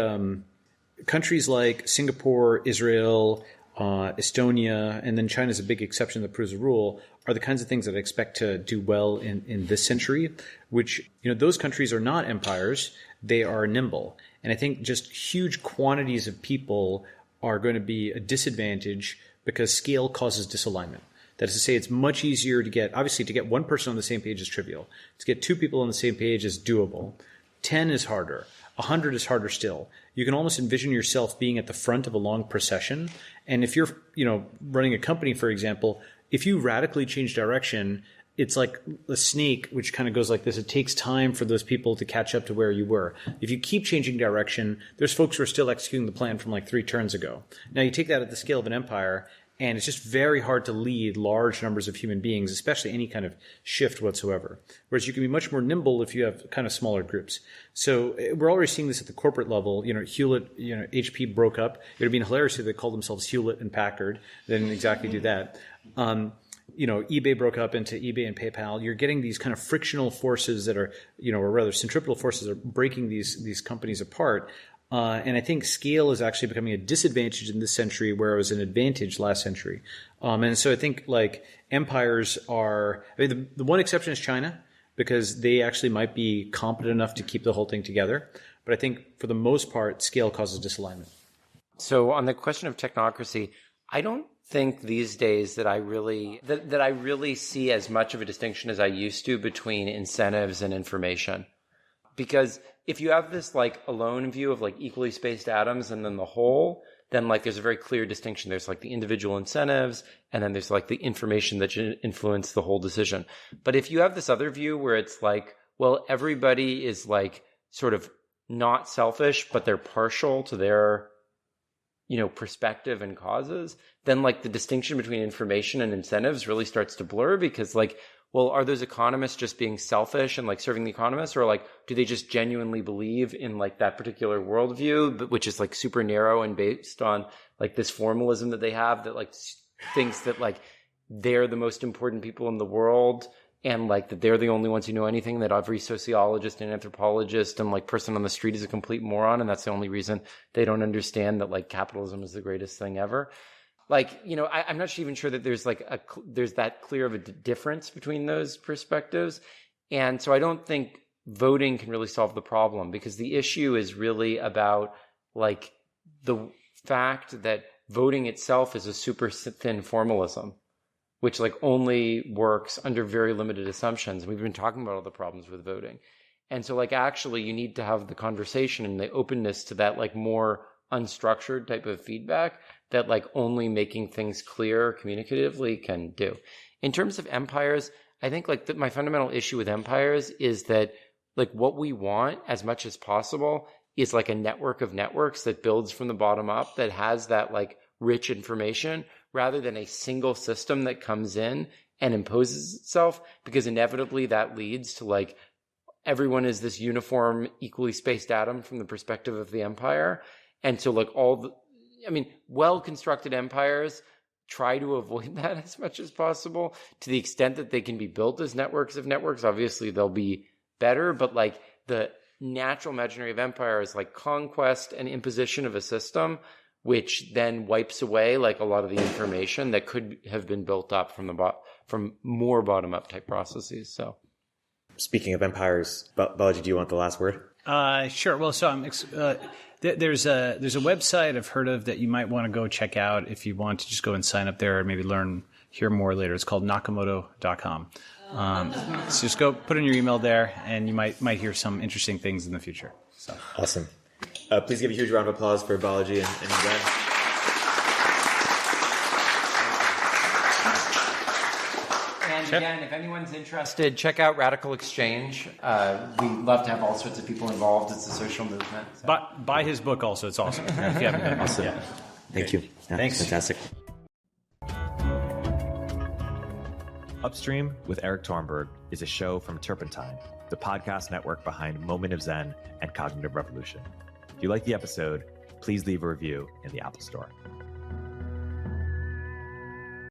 countries like Singapore, Israel, Estonia, and then China is a big exception that proves the rule, are the kinds of things that I expect to do well in this century, which, those countries are not empires. They are nimble. And I think just huge quantities of people are going to be a disadvantage because scale causes disalignment. That is to say, it's much easier to get 1 person on the same page is trivial. To get 2 people on the same page is doable. 10 is harder. 100 is harder still. You can almost envision yourself being at the front of a long procession. And if you're, running a company, for example, if you radically change direction, it's like a snake, which kind of goes like this. It takes time for those people to catch up to where you were. If you keep changing direction, there's folks who are still executing the plan from like 3 turns ago. Now you take that at the scale of an empire, and it's just very hard to lead large numbers of human beings, especially any kind of shift whatsoever. Whereas you can be much more nimble if you have kind of smaller groups. So we're already seeing this at the corporate level. Hewlett, HP broke up. It would have been hilarious if they called themselves Hewlett and Packard. They didn't exactly do that. eBay broke up into eBay and PayPal. You're getting these kind of frictional forces that are, or rather centripetal forces are breaking these companies apart. And I think scale is actually becoming a disadvantage in this century, where it was an advantage last century. And so I think like empires are, I mean, the one exception is China, because they actually might be competent enough to keep the whole thing together. But I think for the most part, scale causes disalignment. So on the question of technocracy, I don't think these days that I really see as much of a distinction as I used to between incentives and information. Because if you have this like alone view of like equally spaced atoms and then the whole, then like there's a very clear distinction. There's like the individual incentives, and then there's like the information that should influence the whole decision. But if you have this other view where it's like, well, everybody is like sort of not selfish, but they're partial to their, perspective and causes, then like the distinction between information and incentives really starts to blur, because like, well, are those economists just being selfish and like serving the economists, or like do they just genuinely believe in like that particular worldview, which is like super narrow and based on like this formalism that they have that like thinks that like they're the most important people in the world, and like that they're the only ones who know anything, that every sociologist and anthropologist and like person on the street is a complete moron, and that's the only reason they don't understand that like capitalism is the greatest thing ever. Like, I'm not even sure that there's like there's that clear of a difference between those perspectives. And so I don't think voting can really solve the problem, because the issue is really about like the fact that voting itself is a super thin formalism, which like only works under very limited assumptions. We've been talking about all the problems with voting. And so like actually you need to have the conversation and the openness to that like more unstructured type of feedback that like only making things clear communicatively can do. In terms of empires, I think like my fundamental issue with empires is that like what we want as much as possible is like a network of networks that builds from the bottom up, that has that like rich information, rather than a single system that comes in and imposes itself, because inevitably that leads to like everyone is this uniform, equally spaced atom from the perspective of the empire. And so like well-constructed empires try to avoid that as much as possible, to the extent that they can be built as networks of networks. Obviously they'll be better, but like the natural imaginary of empire is like conquest and imposition of a system, which then wipes away like a lot of the information that could have been built up from more bottom-up type processes. So, speaking of empires, Balaji, do you want the last word? Sure. Well, so there's a website I've heard of that you might want to go check out if you want to just go and sign up there and maybe hear more later. It's called Nakamoto.com. So just go put in your email there, and you might hear some interesting things in the future. So awesome. Please give a huge round of applause for Balaji and Glen. And again, if anyone's interested, check out RadicalxChange. We love to have all sorts of people involved. It's a social movement. So. Buy his book also. It's awesome. If you haven't done it. Awesome. Yeah. Thank you. Yeah, thanks. Fantastic. Upstream with Eric Tornberg is a show from Turpentine, the podcast network behind Moment of Zen and Cognitive Revolution. If you like the episode, please leave a review in the Apple Store.